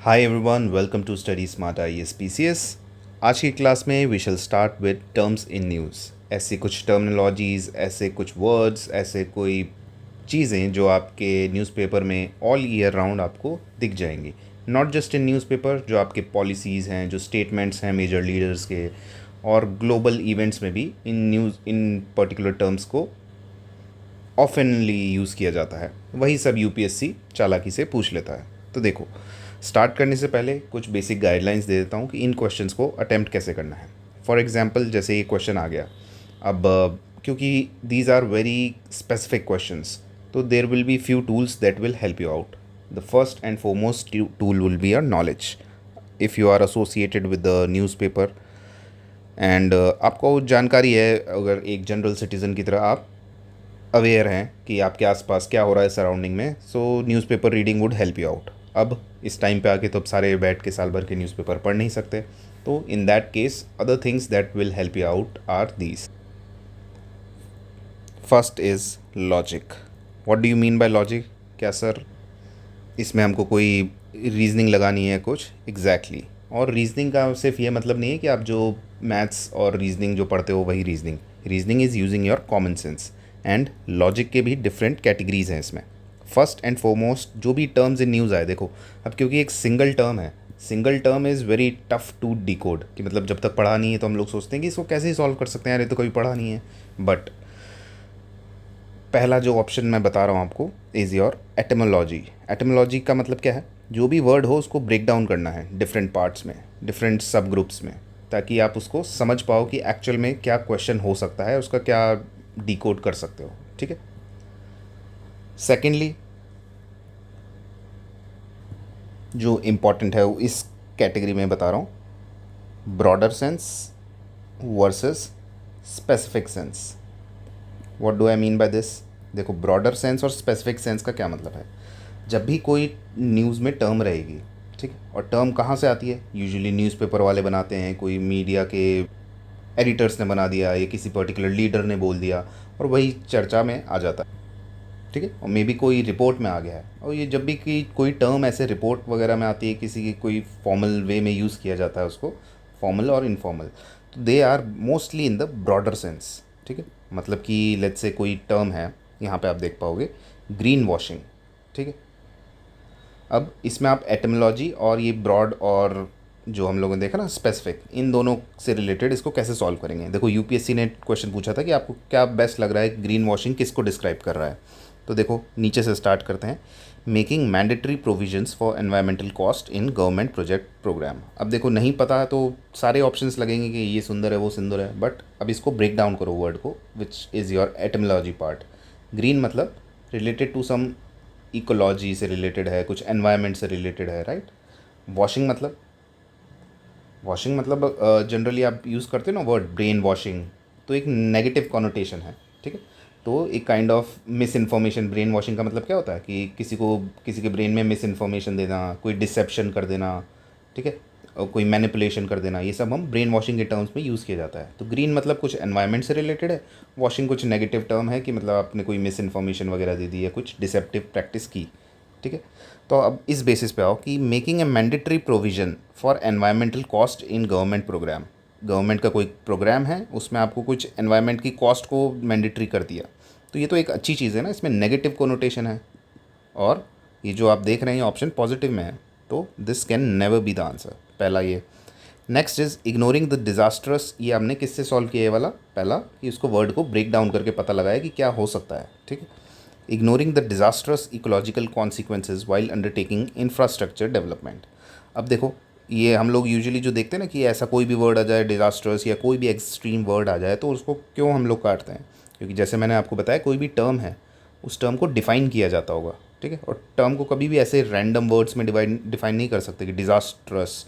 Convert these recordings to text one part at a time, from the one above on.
Hi everyone, welcome to study smart IAS PCS। आज की class में we shall start with terms in news. ऐसी कुछ terminologies, ऐसे कुछ वर्ड्स, ऐसे कोई चीज़ें जो आपके न्यूज़पेपर में ऑल ईयर राउंड आपको दिख जाएंगी। नॉट जस्ट इन न्यूज़पेपर, जो आपके पॉलिसीज़ हैं, जो स्टेटमेंट्स हैं मेजर लीडर्स के, और ग्लोबल इवेंट्स में भी इन पर्टिकुलर टर्म्स को ऑफनली यूज़ किया जाता है। वही सब यूपीएससी चालाकी से पूछ लेता है। तो देखो, स्टार्ट करने से पहले कुछ बेसिक गाइडलाइंस दे देता हूँ कि इन क्वेश्चंस को अटेम्प्ट कैसे करना है। फॉर एग्जांपल, जैसे ये क्वेश्चन आ गया, अब क्योंकि these are very specific questions, तो there will be few tools that will help you out. The first and foremost tool will be your knowledge. If you are associated with the newspaper and आपको जानकारी है, अगर एक general citizen की तरह आप aware हैं कि आपके आसपास क्या हो रहा है सराउंडिंग में, सो newspaper reading would help you out. अब इस टाइम पे आके तो अब सारे बैठ के साल भर के न्यूज़पेपर पढ़ नहीं सकते, तो in that case other things that will help you out are these. First is logic. What do you mean by logic? क्या सर इसमें हमको कोई रीजनिंग लगानी है कुछ? एग्जैक्टली और रीजनिंग का सिर्फ ये मतलब नहीं है कि आप जो मैथ्स और रीजनिंग जो पढ़ते हो वही reasoning. Reasoning is using your common sense, and logic के भी डिफरेंट कैटेगरीज हैं इसमें। फर्स्ट एंड फोरमोस्ट जो भी टर्म्स इन न्यूज़ आए, देखो अब क्योंकि एक सिंगल टर्म है, single term is very tough to decode, कि मतलब जब तक पढ़ा नहीं है तो हम लोग सोचते हैं कि इसको कैसे ही सॉल्व कर सकते हैं, यार ये तो कभी पढ़ा नहीं है। बट पहला जो ऑप्शन मैं बता रहा हूँ आपको इज़ योर एटमोलॉजी। एटमोलॉजी का मतलब क्या है? जो भी वर्ड हो उसको ब्रेक डाउन करना है डिफरेंट पार्ट्स में, डिफरेंट सब ग्रुप्स में, ताकि आप उसको समझ पाओ कि एक्चुअल में क्या क्वेश्चन हो सकता है, उसका क्या डिकोड कर सकते हो। ठीक है। सेकेंडली, जो इम्पॉर्टेंट है वो इस कैटेगरी में बता रहा हूँ, broader sense versus specific sense. What do I mean by this? देखो, ब्रॉडर सेंस और स्पेसिफिक सेंस का क्या मतलब है। जब भी कोई न्यूज़ में टर्म रहेगी, ठीक है, और टर्म कहाँ से आती है? यूजुअली न्यूज़पेपर वाले बनाते हैं, कोई मीडिया के एडिटर्स ने बना दिया, या किसी पर्टिकुलर लीडर ने बोल दिया, और वही चर्चा में आ जाता है। ठीक है, और मे बी कोई रिपोर्ट में आ गया है, और ये जब भी कि कोई टर्म ऐसे रिपोर्ट वगैरह में आती है, किसी की कोई फॉर्मल वे में यूज़ किया जाता है उसको, फॉर्मल और इनफॉर्मल, तो they are mostly in the broader sense. ठीक है, मतलब कि लेट्स से कोई टर्म है, यहाँ पे आप देख पाओगे ग्रीन वॉशिंग। ठीक है, अब इसमें आप एटमोलॉजी और ये ब्रॉड और जो हम लोगों ने देखा ना स्पेसिफिक, इन दोनों से रिलेटेड इसको कैसे सॉल्व करेंगे। देखो, यूपीएससी ने क्वेश्चन पूछा था कि आपको क्या बेस्ट लग रहा है, ग्रीन वॉशिंग किसको डिस्क्राइब कर रहा है। तो देखो, नीचे से स्टार्ट करते हैं। Making mandatory provisions for environmental cost in government project program. अब देखो, नहीं पता है तो सारे ऑप्शंस लगेंगे कि ये सुंदर है वो सुंदर है, बट अब इसको ब्रेक डाउन करो वर्ड को, विच is your etymology part. Green मतलब रिलेटेड टू सम इकोलॉजी से रिलेटेड है, कुछ एनवायरनमेंट से रिलेटेड है, राइट। वॉशिंग मतलब, वॉशिंग मतलब जनरली आप यूज़ करते हो ना वर्ड ब्रेन वॉशिंग, तो एक नेगेटिव कॉनोटेशन है। ठीक है, तो एक kind of miss information. Brain washing का मतलब क्या होता है कि किसी को किसी के ब्रेन में मिस इन्फॉर्मेशन देना, कोई डिसेप्शन कर देना, ठीक है, और कोई मैनिपुलेशन कर देना, ये सब हम ब्रेन वॉशिंग के टर्म्स में यूज़ किया जाता है। तो ग्रीन मतलब कुछ एनवायरनमेंट से रिलेटेड है, वॉशिंग कुछ नेगेटिव टर्म है कि मतलब आपने कोई मिस इन्फॉर्मेशन वगैरह दे दी है, कुछ डिसेप्टिव प्रैक्टिस की। ठीक है, तो अब इस बेसिस पे आओ कि making a mandatory provision for environmental cost in government program. Government का कोई प्रोग्राम है, उसमें आपको कुछ एनवायरनमेंट की कॉस्ट को मैंडेटरी कर दिया, तो ये तो एक अच्छी चीज़ है ना, इसमें नेगेटिव कोनोटेशन है, और ये जो आप देख रहे हैं ऑप्शन पॉजिटिव में है, तो this can never be the answer, पहला ये। Next is ignoring the disastrous. ये हमने किससे सॉल्व किया ये वाला? पहला, कि उसको वर्ड को ब्रेक डाउन करके पता लगाया कि क्या हो सकता है। ठीक है, ignoring the disastrous ecological consequences while undertaking infrastructure development. अब देखो, ये हम लोग यूजुअली जो देखते हैं ना कि ऐसा कोई भी वर्ड आ जाए डिज़ास्ट्रस या कोई भी एक्सट्रीम वर्ड आ जाए, तो उसको क्यों हम लोग काटते हैं? क्योंकि जैसे मैंने आपको बताया, कोई भी टर्म है उस टर्म को डिफ़ाइन किया जाता होगा। ठीक है, और टर्म को कभी भी ऐसे रैंडम वर्ड्स में डिफाइन नहीं कर सकते कि डिज़ास्ट्रस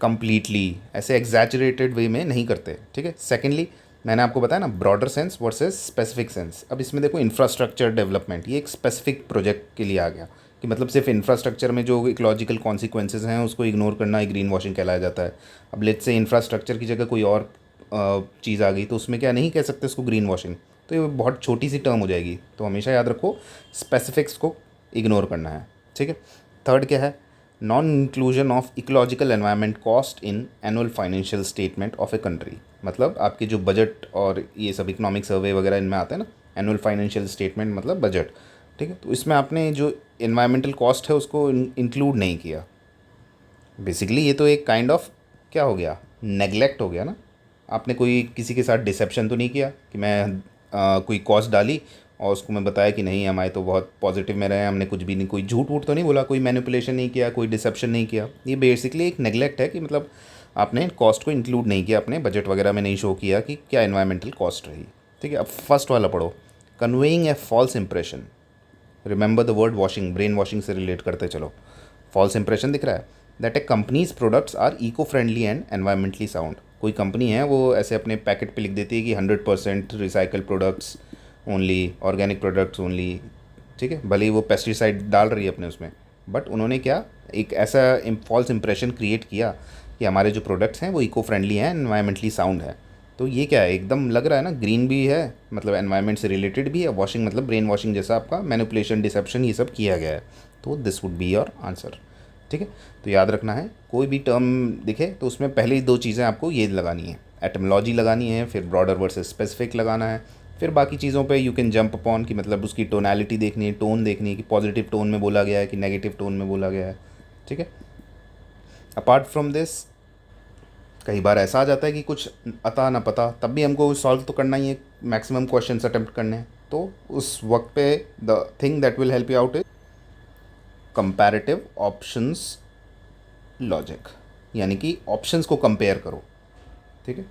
कंप्लीटली ऐसे एग्जैजरेटेड वे में नहीं करते। ठीक है, सेकेंडली मैंने आपको बताया ना broader sense versus specific sense. अब इसमें देखो, इंफ्रास्ट्रक्चर डेवलपमेंट ये एक स्पेसिफिक प्रोजेक्ट के लिए आ गया, कि मतलब सिर्फ इंफ्रास्ट्रक्चर में जो इकोलॉजिकल कॉन्सिक्वेंसेज हैं उसको इग्नोर करना एक ग्रीन वॉशिंग कहलाया जाता है। अब लेट्स से इंफ्रास्ट्रक्चर की जगह कोई और चीज़ आ गई, तो उसमें क्या नहीं कह सकते उसको ग्रीन वॉशिंग, तो ये बहुत छोटी सी टर्म हो जाएगी। तो हमेशा याद रखो, स्पेसिफिक्स को इग्नोर करना है। ठीक है, थर्ड क्या है? Non inclusion of ecological environment cost in annual financial statement of a country, मतलब आपके जो बजट और ये सब इकोनॉमिक सर्वे वगैरह इनमें आते हैं ना, एनुअल फाइनेंशियल स्टेटमेंट मतलब बजट, ठीक है, तो इसमें आपने जो इन्वायरमेंटल कॉस्ट है उसको इंक्लूड नहीं किया। बेसिकली ये तो एक काइंड ऑफ क्या हो गया, नेग्लेक्ट हो गया ना। आपने कोई किसी के साथ डिसेप्शन तो नहीं किया कि मैं कोई कॉस्ट डाली और उसको मैं बताया कि नहीं हमारे तो बहुत पॉजिटिव में रहे, हमने कुछ भी नहीं, कोई झूठ वूठ तो नहीं बोला, कोई मैनिपुलेशन नहीं किया, कोई डिसेप्शन नहीं किया। ये बेसिकली एक नेग्लेक्ट है कि मतलब आपने कॉस्ट को इंक्लूड नहीं किया, अपने बजट वगैरह में नहीं शो किया कि क्या इन्वायरमेंटल कॉस्ट रही। ठीक है, अब फर्स्ट वाला पढ़ो, conveying a false impression. Remember the word washing, brain washing से रिलेट करते चलो। फॉल्स इंप्रेशन दिख रहा है that a company's products are eco friendly and environmentally sound. कोई कंपनी है वो ऐसे अपने पैकेट पे लिख देती है कि 100% recycle products only, organic products only, ठीक है, भले ही वो पेस्टिसाइड डाल रही है अपने उसमें, बट उन्होंने क्या एक ऐसा फॉल्स इंप्रेशन क्रिएट किया कि हमारे जो प्रोडक्ट्स हैं वो इको फ्रेंडली हैं, एनवायरमेंटली साउंड है। तो ये क्या है, एकदम लग रहा है ना, ग्रीन भी है मतलब एनवायरनमेंट से रिलेटेड भी है, वॉशिंग मतलब ब्रेन वॉशिंग जैसा आपका मैनिपुलेशन डिसेप्शन ये सब किया गया है। तो this would be your answer. ठीक है, तो याद रखना है कोई भी टर्म दिखे तो उसमें पहले ही दो चीज़ें आपको ये लगानी है, एटमोलॉजी लगानी है, फिर ब्रॉडर वर्सेस स्पेसिफिक लगाना है, फिर बाकी चीज़ों पे यू कैन जंप अपॉन कि मतलब उसकी टोनैलिटी देखनी है, टोन देखनी है कि पॉजिटिव टोन में बोला गया है कि नेगेटिव टोन में बोला गया है। ठीक है, अपार्ट फ्रॉम दिस कई बार ऐसा आ जाता है कि कुछ अता ना पता, तब भी हमको सॉल्व तो करना ही है, मैक्सिमम क्वेश्चंस अटेम्प्ट करने हैं। तो उस वक्त पे the thing that will help you out is comparative options logic, यानी कि ऑप्शंस को कंपेयर करो। ठीक है,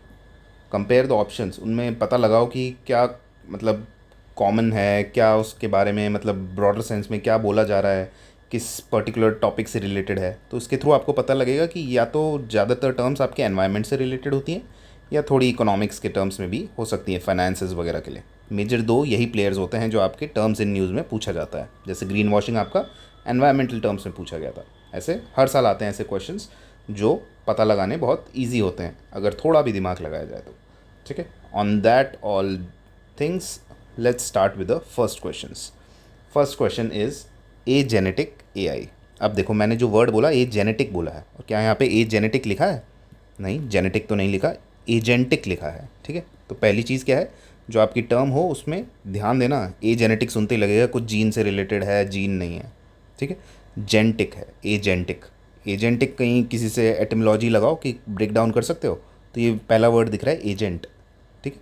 कंपेयर द ऑप्शंस, उनमें पता लगाओ कि क्या मतलब कॉमन है, क्या उसके बारे में मतलब ब्रॉडर सेंस में क्या बोला जा रहा है, किस पर्टिकुलर टॉपिक से रिलेटेड है। तो इसके थ्रू आपको पता लगेगा कि या तो ज़्यादातर टर्म्स आपके एनवायरनमेंट से रिलेटेड होती हैं या थोड़ी इकोनॉमिक्स के टर्म्स में भी हो सकती हैं, फाइनेंसेस वगैरह के लिए। मेजर दो यही प्लेयर्स होते हैं जो आपके टर्म्स इन न्यूज़ में पूछा जाता है, जैसे ग्रीन वॉशिंग आपका एनवायरमेंटल टर्म्स में पूछा गया था। ऐसे हर साल आते हैं ऐसे क्वेश्चंस जो पता लगाने बहुत ईजी होते हैं अगर थोड़ा भी दिमाग लगाया जाए तो। ठीक है, on that all things let's start with the first questions. First question is a genetic A I. अब देखो मैंने जो वर्ड बोला ए जेनेटिक बोला है, और क्या यहाँ पे ए जेनेटिक लिखा है? नहीं, जेनेटिक तो नहीं लिखा, एजेंटिक लिखा है। ठीक है, तो पहली चीज़ क्या है, जो आपकी टर्म हो उसमें ध्यान देना, ए जेनेटिक सुनते ही लगेगा कुछ जीन से रिलेटेड है, जीन नहीं है। ठीक है, जेंटिक है, एजेंटिक। एजेंटिक कहीं किसी से एटिमोलॉजी लगाओ कि ब्रेक डाउन कर सकते हो, तो ये पहला वर्ड दिख रहा है एजेंट। ठीक है,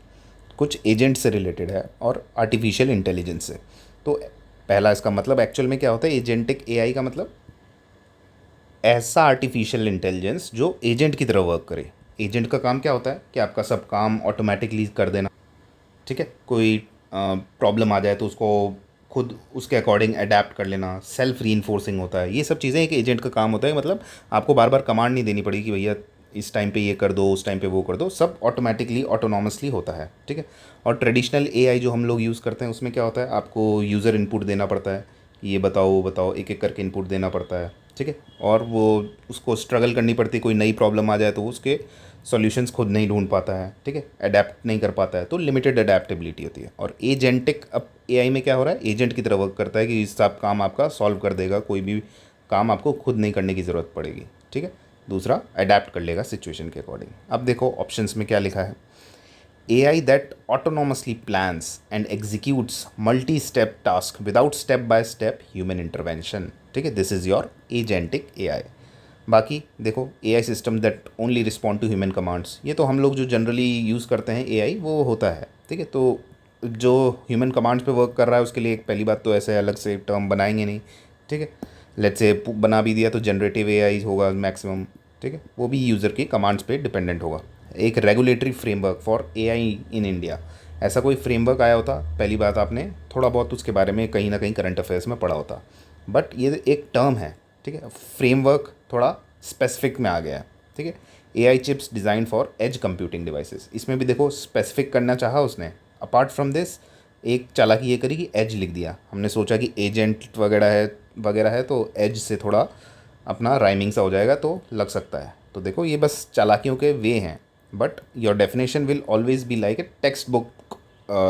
कुछ एजेंट से रिलेटेड है और आर्टिफिशियल इंटेलिजेंस से। तो पहला इसका मतलब एक्चुअल में क्या होता है, एजेंटिक एआई का मतलब ऐसा आर्टिफिशियल इंटेलिजेंस जो एजेंट की तरह वर्क करे। एजेंट का काम क्या होता है कि आपका सब काम ऑटोमेटिकली कर देना। ठीक है, कोई प्रॉब्लम आ जाए तो उसको खुद उसके अकॉर्डिंग अडेप्ट कर लेना, सेल्फ रीइंफोर्सिंग होता है। ये सब चीज़ें एक एजेंट का काम होता है, मतलब आपको बार बार कमांड नहीं देनी पड़ेगी कि भैया इस टाइम पे ये कर दो, उस टाइम पे वो कर दो, सब ऑटोमेटिकली ऑटोनॉमसली होता है। ठीक है, और ट्रेडिशनल एआई जो हम लोग यूज़ करते हैं उसमें क्या होता है, आपको यूज़र इनपुट देना पड़ता है, ये बताओ वो बताओ, एक एक करके इनपुट देना पड़ता है। ठीक है, और वो उसको स्ट्रगल करनी पड़ती है, कोई नई प्रॉब्लम आ जाए तो उसके सॉल्यूशंस खुद नहीं ढूंढ पाता है। ठीक है, अडेप्ट नहीं कर पाता है, तो लिमिटेड अडेप्टेबिलिटी होती है। और एजेंटिक अब एआई में क्या हो रहा है, एजेंट की तरह वर्क करता है कि सब काम आपका सॉल्व कर देगा, कोई भी काम आपको खुद नहीं करने की ज़रूरत पड़ेगी। ठीक है, दूसरा अडेप्ट कर लेगा सिचुएशन के अकॉर्डिंग। अब देखो ऑप्शंस में क्या लिखा है, AI that autonomously plans and executes multi-step task without step-by-step human intervention। ठीक है, this is your agentic AI। बाकी देखो AI system that only respond to human commands, ये तो हम लोग जो जनरली यूज़ करते हैं AI वो होता है। ठीक है, तो जो ह्यूमन कमांड्स पे वर्क कर रहा है उसके लिए एक पहली बात तो ऐसे अलग से टर्म बनाएंगे नहीं। ठीक है, लेट्स से बना भी दिया तो जनरेटिव AI होगा मैक्सिमम। ठीक है, वो भी यूज़र की कमांड्स पे डिपेंडेंट होगा। एक regulatory framework for AI in India, ऐसा कोई फ्रेमवर्क आया होता, पहली बात आपने थोड़ा बहुत उसके बारे में कहीं ना कहीं करंट अफेयर्स में पढ़ा होता, बट ये एक टर्म है। ठीक है, फ्रेमवर्क थोड़ा स्पेसिफिक में आ गया है। ठीक है, AI chips design for edge computing devices, इसमें भी देखो स्पेसिफिक करना चाहा उसने। अपार्ट फ्रॉम दिस एक चालाकी ये करी कि एज लिख दिया, हमने सोचा कि एजेंट वगैरह है तो एज से थोड़ा अपना राइमिंग सा हो जाएगा तो लग सकता है। तो देखो ये बस चालाकियों के वे हैं, but your definition will always be like a text book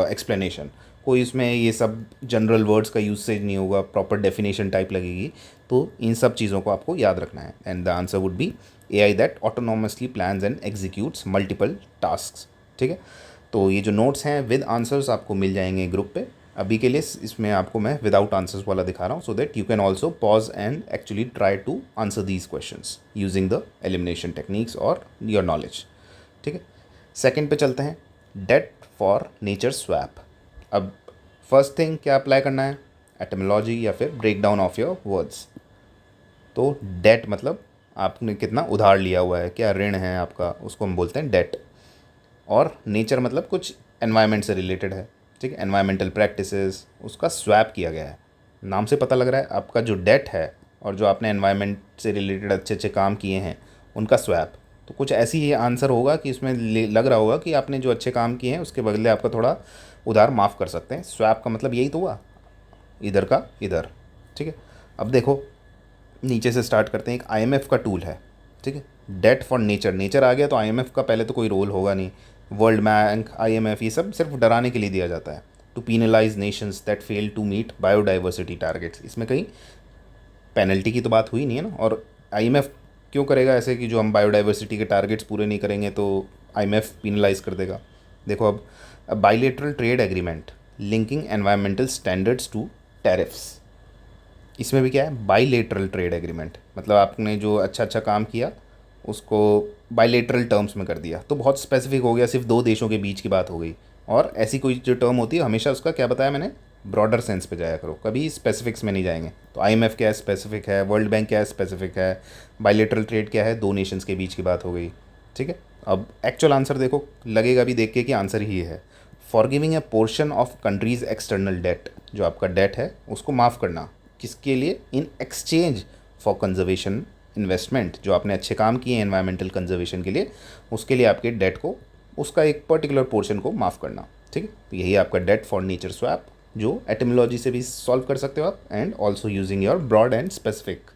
explanation. कोई इसमें ये सब जनरल वर्ड्स का यूसेज नहीं होगा, प्रॉपर डेफिनेशन टाइप लगेगी। तो इन सब चीज़ों को आपको याद रखना है। And the answer would B AI that autonomously plans and executes multiple task. ठीक है, तो ये जो नोट्स हैं विद आंसर्स आपको मिल जाएंगे ग्रुप पे। अभी के लिए इसमें आपको मैं विदाउट आंसर्स वाला दिखा रहा हूँ, so that you can also pause and actually try to answer these questions using the elimination techniques और योर नॉलेज। ठीक है, सेकंड पे चलते हैं, डेट फॉर नेचर स्वैप। अब फर्स्ट थिंग क्या अप्लाई करना है, एटिमोलॉजी या फिर break down of your words. तो डेट मतलब आपने कितना उधार लिया हुआ है, क्या ऋण है आपका, उसको हम बोलते हैं डेट। और नेचर मतलब कुछ एनवायरनमेंट से रिलेटेड है। ठीक है, एनवायरमेंटल प्रैक्टिसेस, उसका स्वैप किया गया है। नाम से पता लग रहा है आपका जो डेट है और जो आपने एनवायरनमेंट से रिलेटेड अच्छे अच्छे काम किए हैं उनका स्वैप। तो कुछ ऐसी ही आंसर होगा कि इसमें लग रहा होगा कि आपने जो अच्छे काम किए हैं उसके बदले आपका थोड़ा उधार माफ़ कर सकते हैं। स्वैप का मतलब यही तो हुआ, इधर का इधर। ठीक है, अब देखो नीचे से स्टार्ट करते हैं। एक IMF का टूल है। ठीक है, डेट फॉर नेचर, नेचर आ गया तो IMF का पहले तो कोई रोल होगा नहीं। वर्ल्ड बैंक, IMF ये सब सिर्फ डराने के लिए दिया जाता है। To penalize nations that fail to meet biodiversity targets, इसमें कहीं पेनल्टी की तो बात हुई नहीं है ना। और IMF क्यों करेगा ऐसे कि जो हम बायोडाइवर्सिटी के टारगेट्स पूरे नहीं करेंगे तो IMF पीनलाइज कर देगा। देखो अब bilateral trade agreement linking environmental standards to tariffs, इसमें भी क्या है, बाइलेटरल ट्रेड एग्रीमेंट मतलब आपने जो अच्छा अच्छा काम किया उसको बाइलेटरल टर्म्स में कर दिया, तो बहुत स्पेसिफिक हो गया, सिर्फ दो देशों के बीच की बात हो गई। और ऐसी कोई जो टर्म होती है हमेशा उसका क्या बताया मैंने, ब्रॉडर सेंस पे जाया करो, कभी स्पेसिफिक्स में नहीं जाएंगे। तो IMF क्या है, स्पेसिफिक है। वर्ल्ड बैंक क्या है, स्पेसिफिक है। बाइलेटरल ट्रेड क्या है, दो नेशंस के बीच की बात हो गई। ठीक है, अब एक्चुअल आंसर देखो, लगेगा भी देख के कि आंसर ही है। Forgiving A portion of countries external debt, जो आपका डेट है उसको माफ़ करना, किसके लिए, in exchange for conservation investment, जो आपने अच्छे काम किए एनवायरमेंटल कंजर्वेशन के लिए, उसके लिए आपके डेट को, उसका एक पर्टिकुलर पोर्शन को माफ़ करना। ठीक है, तो यही आपका डेट फॉर नेचर स्वैप, जो एटिमोलॉजी से भी सॉल्व कर सकते हो आप and also using your broad and specific.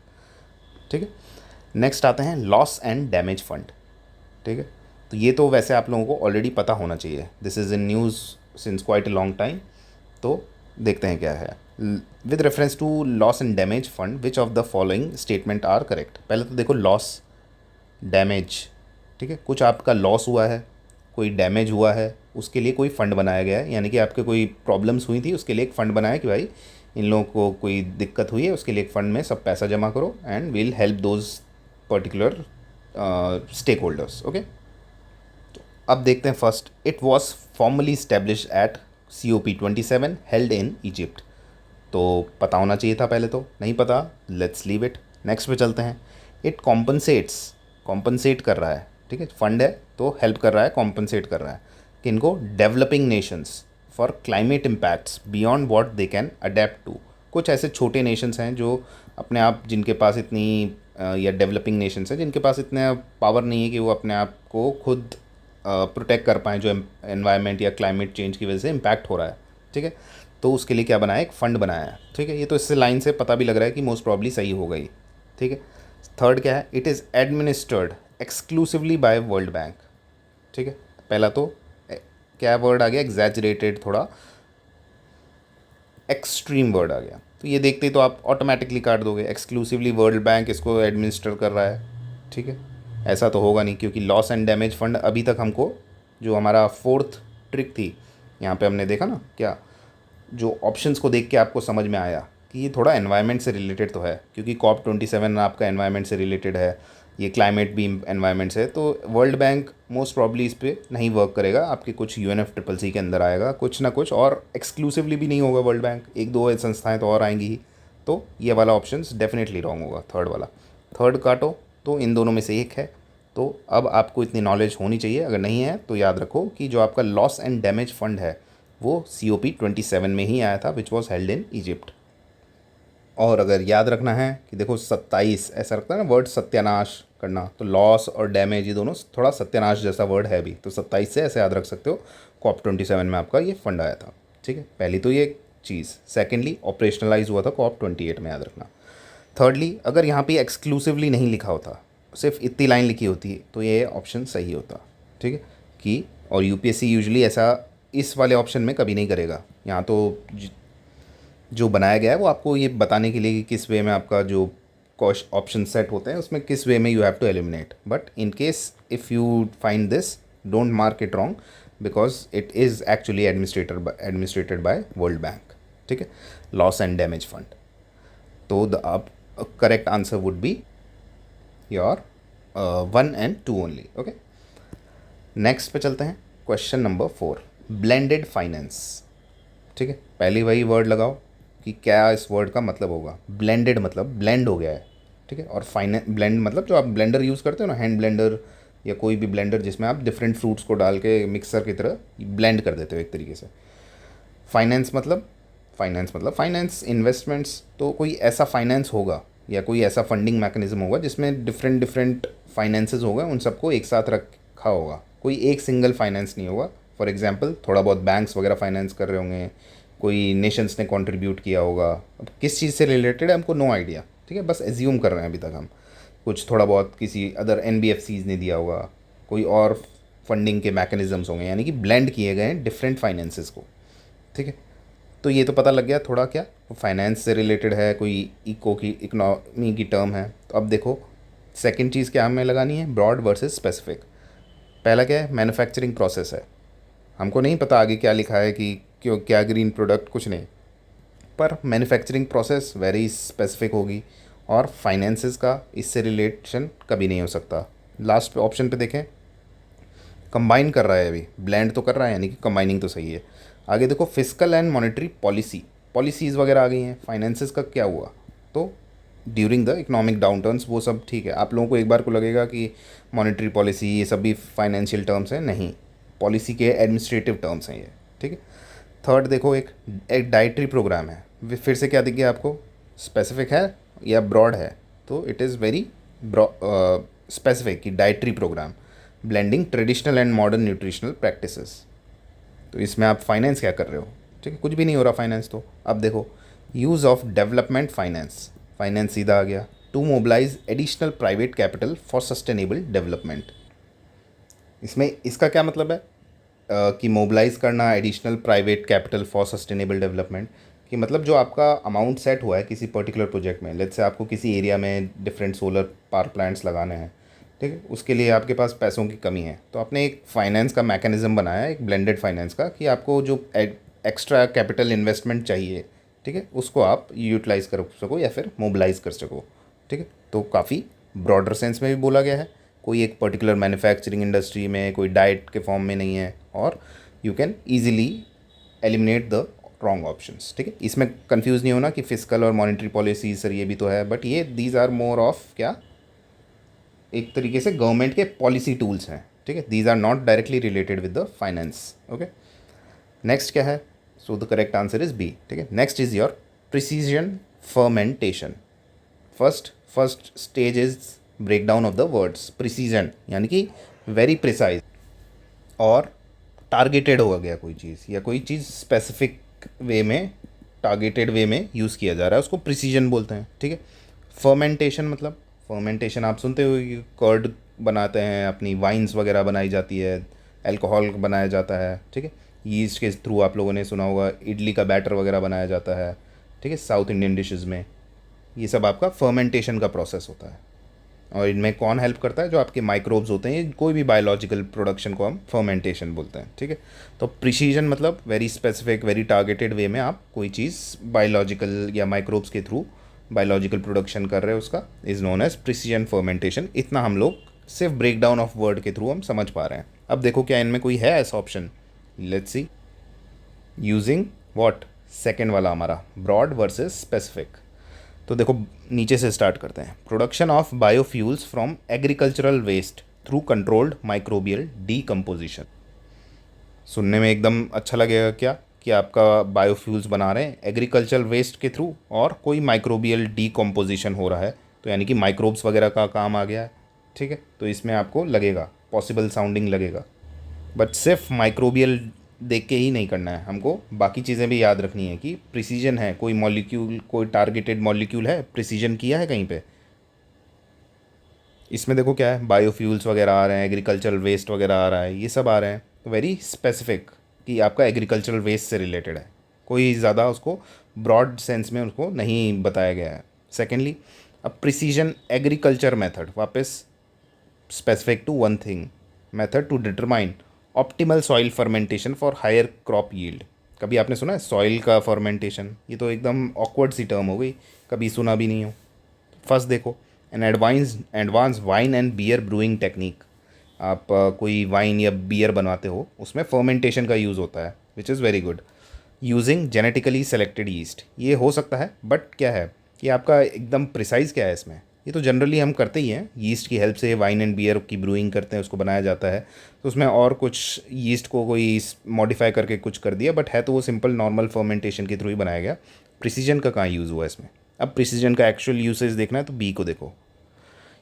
ठीक है, नेक्स्ट आते हैं लॉस एंड डैमेज फंड। ठीक है, तो ये तो वैसे आप लोगों को ऑलरेडी पता होना चाहिए, this is in news since quite a long time. तो देखते हैं क्या है। With reference to loss and damage fund which of the following statement are correct. पहले तो देखो लॉस डैमेज, ठीक है, कुछ आपका लॉस हुआ है, कोई डैमेज हुआ है, उसके लिए कोई फ़ंड बनाया गया है, यानी कि आपके कोई प्रॉब्लम्स हुई थी उसके लिए एक फ़ंड बनाया कि भाई इन लोगों को कोई दिक्कत हुई है उसके लिए एक फ़ंड में सब पैसा जमा करो and will help those particular stake holders. Okay, अब देखते हैं first, it was formally stablish at COP27 held in Egypt. तो पता होना चाहिए था, पहले तो नहीं पता, लेट्स लीव इट। नेक्स्ट पे चलते हैं, इट कॉम्पनसेट्स, कॉम्पनसेट कर रहा है। ठीक है, फंड है तो हेल्प कर रहा है, कॉम्पनसेट कर रहा है किनको, developing nations for climate impacts beyond what they can adapt to. कुछ ऐसे छोटे नेशंस हैं जो अपने आप, जिनके पास इतनी या डेवलपिंग नेशंस हैं जिनके पास इतना पावर नहीं है कि वो अपने आप को खुद प्रोटेक्ट कर पाएँ जो एनवायरनमेंट या क्लाइमेट चेंज की वजह से इम्पैक्ट हो रहा है। ठीक है, तो उसके लिए क्या बनाया, एक फ़ंड बनाया है। ठीक है, ये तो इससे लाइन से पता भी लग रहा है कि मोस्ट प्रॉब्ली सही हो गई। ठीक है, थर्ड क्या है, it is administered exclusively by World Bank. ठीक है, पहला तो क्या वर्ड आ गया, एग्जैजरेटेड, थोड़ा एक्सट्रीम वर्ड आ गया, तो ये देखते ही तो आप ऑटोमेटिकली काट दोगे, एक्सक्लूसिवली वर्ल्ड बैंक इसको एडमिनिस्टर कर रहा है। ठीक है, ऐसा तो होगा नहीं, क्योंकि लॉस एंड डैमेज फंड अभी तक हमको, जो हमारा फोर्थ ट्रिक थी यहाँ पे हमने देखा ना, क्या जो ऑप्शंस को देख के आपको समझ में आया कि ये थोड़ा एनवायरनमेंट से रिलेटेड तो है, क्योंकि COP27 आपका एनवायरनमेंट से रिलेटेड है, ये क्लाइमेट भी एनवायरनमेंट से है, तो वर्ल्ड बैंक मोस्ट प्रॉब्ली इस पर नहीं वर्क करेगा, आपके कुछ UNFCCC के अंदर आएगा कुछ ना कुछ, और एक्सक्लूसिवली भी नहीं होगा वर्ल्ड बैंक, एक दो संस्थाएँ तो और आएंगी ही। तो ये वाला ऑप्शन डेफिनेटली रॉन्ग होगा, थर्ड वाला। थर्ड काटो तो इन दोनों में से एक है। तो अब आपको इतनी नॉलेज होनी चाहिए, अगर नहीं है तो याद रखो कि जो आपका लॉस एंड डैमेज फंड है वो COP27 में ही आया था, which was held in Egypt. और अगर याद रखना है कि देखो 27 ऐसा रखता है ना वर्ड, सत्यानाश करना, तो लॉस और डैमेज ये दोनों थोड़ा सत्यानाश जैसा वर्ड है भी, तो 27 से ऐसे याद रख सकते हो, COP27 में आपका ये फंड आया था। ठीक है, पहली तो ये चीज़। सेकेंडली ऑपरेशनलाइज हुआ था COP28 में, याद रखना। थर्डली अगर यहाँ पे एक्सक्लूसिवली नहीं लिखा होता, सिर्फ इतनी लाइन लिखी होती तो ये ऑप्शन सही होता। ठीक है, कि और UPSC यूजुअली ऐसा इस वाले ऑप्शन में कभी नहीं करेगा। यहाँ तो जो बनाया गया है वो आपको ये बताने के लिए कि किस वे में आपका जो ऑप्शन सेट होते हैं उसमें किस वे में you have to eliminate. But in case if you find this, don't mark it wrong because it is actually administrated by World Bank. ठीक है, लॉस एंड डैमेज फंड। तो the correct answer would be your 1 and 2 only. Okay, next पे चलते हैं। Question number 4, blended finance. ठीक है, पहले वही वर्ड लगाओ कि क्या इस वर्ड का मतलब होगा। ब्लेंडेड मतलब ब्लेंड हो गया है। ठीक है, और ब्लेंड मतलब जो आप ब्लेंडर यूज़ करते हो ना, हैंड ब्लेंडर या कोई भी ब्लेंडर जिसमें आप डिफरेंट फ्रूट्स को डाल के मिक्सर की तरह ब्लेंड कर देते हो एक तरीके से। फाइनेंस मतलब फाइनेंस इन्वेस्टमेंट्स। तो कोई ऐसा फाइनेंस होगा या कोई ऐसा फंडिंग मैकेनिज्म होगा जिसमें डिफरेंट फाइनेंसेस होगा, उन सबको एक साथ रखा होगा। कोई एक सिंगल फाइनेंस नहीं होगा। फॉर एग्जांपल थोड़ा बहुत बैंक्स वगैरह फाइनेंस कर रहे होंगे, कोई नेशंस ने कंट्रीब्यूट किया होगा। अब किस चीज़ से रिलेटेड है हमको नो आइडिया। ठीक है, बस एज्यूम कर रहे हैं अभी तक हम। कुछ थोड़ा बहुत किसी अदर NBFCs ने दिया होगा, कोई और फंडिंग के मैकेनिज़म्स होंगे, यानी कि ब्लेंड किए गए हैं डिफरेंट फाइनेंसेस को। ठीक है, तो ये तो पता लग गया थोड़ा क्या फाइनेंस से रिलेटेड है, कोई इकोनॉमी की टर्म है। तो अब देखो सेकंड चीज़ क्या हमें लगानी है, ब्रॉड वर्सेस स्पेसिफिक। पहला क्या है, मैन्युफैक्चरिंग प्रोसेस है। हमको नहीं पता आगे क्या लिखा है कि क्यों क्या ग्रीन प्रोडक्ट, कुछ नहीं, पर मैन्युफैक्चरिंग प्रोसेस वेरी स्पेसिफिक होगी और फाइनेंसेस का इससे रिलेशन कभी नहीं हो सकता। लास्ट ऑप्शन पे देखें, कंबाइन कर रहा है, अभी ब्लेंड तो कर रहा है यानी कि कंबाइनिंग तो सही है। आगे देखो फिस्कल एंड मॉनेटरी पॉलिसीज़ वगैरह आ गई हैं। फाइनेंसेस का क्या हुआ, तो ड्यूरिंग द इकोनॉमिक डाउनटर्न्स वो सब ठीक है। आप लोगों को एक बार को लगेगा कि मॉनेटरी पॉलिसी ये सब भी फाइनेंशियल टर्म्स हैं, नहीं, पॉलिसी के एडमिनिस्ट्रेटिव टर्म्स हैं ये। ठीक है, थर्ड देखो एक डाइटरी प्रोग्राम है। फिर से क्या दिख गया आपको, स्पेसिफिक है या ब्रॉड है, तो इट इज़ वेरी स्पेसिफिक कि dietary program blending traditional and modern nutritional practices. तो इसमें आप फाइनेंस क्या कर रहे हो, ठीक है, कुछ भी नहीं हो रहा फाइनेंस। तो अब देखो यूज़ ऑफ डेवलपमेंट फाइनेंस सीधा आ गया, to mobilize additional private capital for sustainable development. इसमें इसका क्या मतलब है कि मोबिलाइज करना additional private capital for sustainable development, कि मतलब जो आपका अमाउंट सेट हुआ है किसी पर्टिकुलर प्रोजेक्ट में, लेट्स से आपको किसी एरिया में डिफरेंट सोलर पावर प्लांट्स लगाने हैं, ठीक है, उसके लिए आपके पास पैसों की कमी है, तो आपने एक फाइनेंस का मैकेनिज्म बनाया है, एक ब्लेंडेड फाइनेंस का, कि आपको जो एक्स्ट्रा कैपिटल इन्वेस्टमेंट चाहिए, ठीक है, उसको आप यूटिलाइज़ कर सको या फिर मोबिलाइज कर सको। ठीक है, तो काफ़ी ब्रॉडर सेंस में भी बोला गया है, कोई एक पर्टिकुलर मैन्युफैक्चरिंग इंडस्ट्री में कोई डाइट के फॉर्म में नहीं है, और you can easily eliminate the wrong options. ठीक है, इसमें कंफ्यूज नहीं होना कि फिजिकल और मॉनेटरी पॉलिसी सर ये भी तो है, बट ये दीज आर मोर ऑफ क्या, एक तरीके से गवर्नमेंट के पॉलिसी टूल्स हैं। ठीक है, these are not directly related with the finance. Okay, next क्या है, so the correct answer is B. ठीक है, next is your precision fermentation. First stage is break down of the words. Precision यानी कि very precise और targeted हो गया कोई चीज़, या कोई चीज़ स्पेसिफिक वे में टारगेटेड वे में यूज़ किया जा रहा है, उसको प्रिसीजन बोलते हैं। ठीक है, फर्मेंटेशन मतलब, फर्मेंटेशन आप सुनते हो, कर्ड बनाते हैं, अपनी वाइन्स वगैरह बनाई जाती है, अल्कोहल बनाया जाता है। ठीक है, यीस्ट के थ्रू आप लोगों ने सुना होगा इडली का बैटर वगैरह बनाया जाता है। ठीक है, साउथ इंडियन डिशेज़ में ये सब आपका फर्मेंटेशन का प्रोसेस होता है। और इनमें कौन हेल्प करता है, जो आपके माइक्रोब्स होते हैं, कोई भी बायोलॉजिकल प्रोडक्शन को हम फर्मेंटेशन बोलते हैं। ठीक है, तो प्रिसीजन मतलब very specific, very targeted way में आप कोई चीज़ बायोलॉजिकल या माइक्रोब्स के थ्रू बायोलॉजिकल प्रोडक्शन कर रहे हो, उसका is known as precision fermentation. इतना हम लोग सिर्फ ब्रेक डाउन ऑफ वर्ड के थ्रू हम समझ पा रहे हैं। अब देखो क्या इनमें कोई है ऐसा option, let's see, using what, second वाला हमारा ब्रॉड वर्सेस स्पेसिफिक। तो देखो नीचे से स्टार्ट करते हैं। Production of biofuels from agricultural waste through controlled microbial decomposition. सुनने में एकदम अच्छा लगेगा क्या, कि आपका बायोफ्यूल्स बना रहे हैं एग्रीकल्चरल वेस्ट के थ्रू और कोई माइक्रोबियल डीकम्पोजिशन हो रहा है, तो यानी कि माइक्रोब्स वगैरह का काम आ गया है। ठीक है, तो इसमें आपको लगेगा पॉसिबल साउंडिंग लगेगा, बट सिर्फ माइक्रोबियल देख के ही नहीं करना है, हमको बाकी चीज़ें भी याद रखनी है कि प्रिसीजन है, कोई मॉलिक्यूल, कोई टारगेटेड मॉलिक्यूल है, प्रिसीजन किया है कहीं पे। इसमें देखो क्या है, बायोफ्यूल्स वगैरह आ रहे हैं, एग्रीकल्चरल वेस्ट वगैरह आ रहा है, ये सब आ रहे हैं, तो वेरी स्पेसिफिक कि आपका एग्रीकल्चरल वेस्ट से रिलेटेड है, कोई ज़्यादा उसको ब्रॉड सेंस में उसको नहीं बताया गया है। सेकेंडली, अब प्रिसीजन एग्रीकल्चर मेथड, वापस specific to one thing, method to determine optimal soil fermentation for higher crop yield। कभी आपने सुना है सॉइल का फर्मेंटेशन? ये तो एकदम ऑकवर्ड सी टर्म हो गई, कभी सुना भी नहीं हो। फर्स्ट देखो, an advance wine and beer brewing technique. आप कोई वाइन या बियर बनाते हो, उसमें फर्मेंटेशन का यूज़ होता है, which is very good. Using genetically selected east, ये हो सकता है, बट क्या है कि आपका एकदम प्रिसाइज क्या है इसमें? ये तो जनरली हम करते ही हैं, यीस्ट की हेल्प से वाइन एंड बियर की ब्रूइंग करते हैं, उसको बनाया जाता है। तो उसमें और कुछ यीस्ट को कोई मॉडिफाई करके कुछ कर दिया, बट है तो वो सिंपल नॉर्मल फर्मेंटेशन के थ्रू ही बनाया गया। प्रिसीजन का कहाँ यूज़ हुआ इसमें? अब प्रिसीजन का एक्चुअल यूसेज देखना है तो बी को देखो,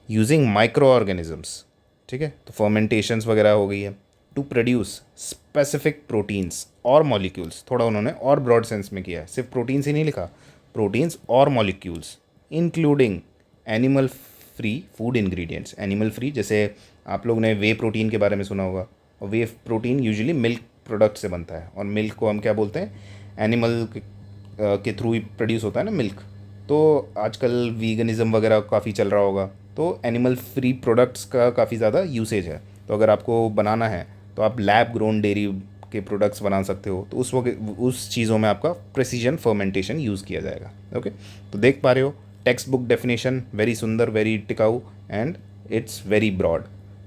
यूजिंग माइक्रो ऑर्गेनिजम्स। ठीक है, तो फर्मेंटेशंस वगैरह हो गई है टू प्रोड्यूस स्पेसिफिक प्रोटीन्स और मॉलिक्यूल्स। थोड़ा उन्होंने और ब्रॉड सेंस में किया है, सिर्फ प्रोटीन्स ही नहीं लिखा, प्रोटीन्स और molecules including animal free food ingredients. Animal free, जैसे आप लोग ने वे प्रोटीन के बारे में सुना होगा, और वे प्रोटीन यूजुअली मिल्क प्रोडक्ट से बनता है, और मिल्क को हम क्या बोलते हैं? एनिमल के थ्रू ही प्रोड्यूस होता है ना मिल्क। तो आजकल वीगनिज़म वगैरह काफ़ी चल रहा होगा, तो एनिमल फ्री प्रोडक्ट्स का काफ़ी ज़्यादा यूसेज है। तो अगर आपको बनाना है तो आप लैब ग्रोन डेयरी के प्रोडक्ट्स बना सकते हो, तो उस वक्त उस चीज़ों में आपका प्रेसिजन फर्मेंटेशन यूज़ किया जाएगा। ओके, तो देख पा रहे हो टेक्स्ट बुक डेफिनेशन, वेरी सुंदर, वेरी टिकाऊ, एंड इट्स वेरी ब्रॉड।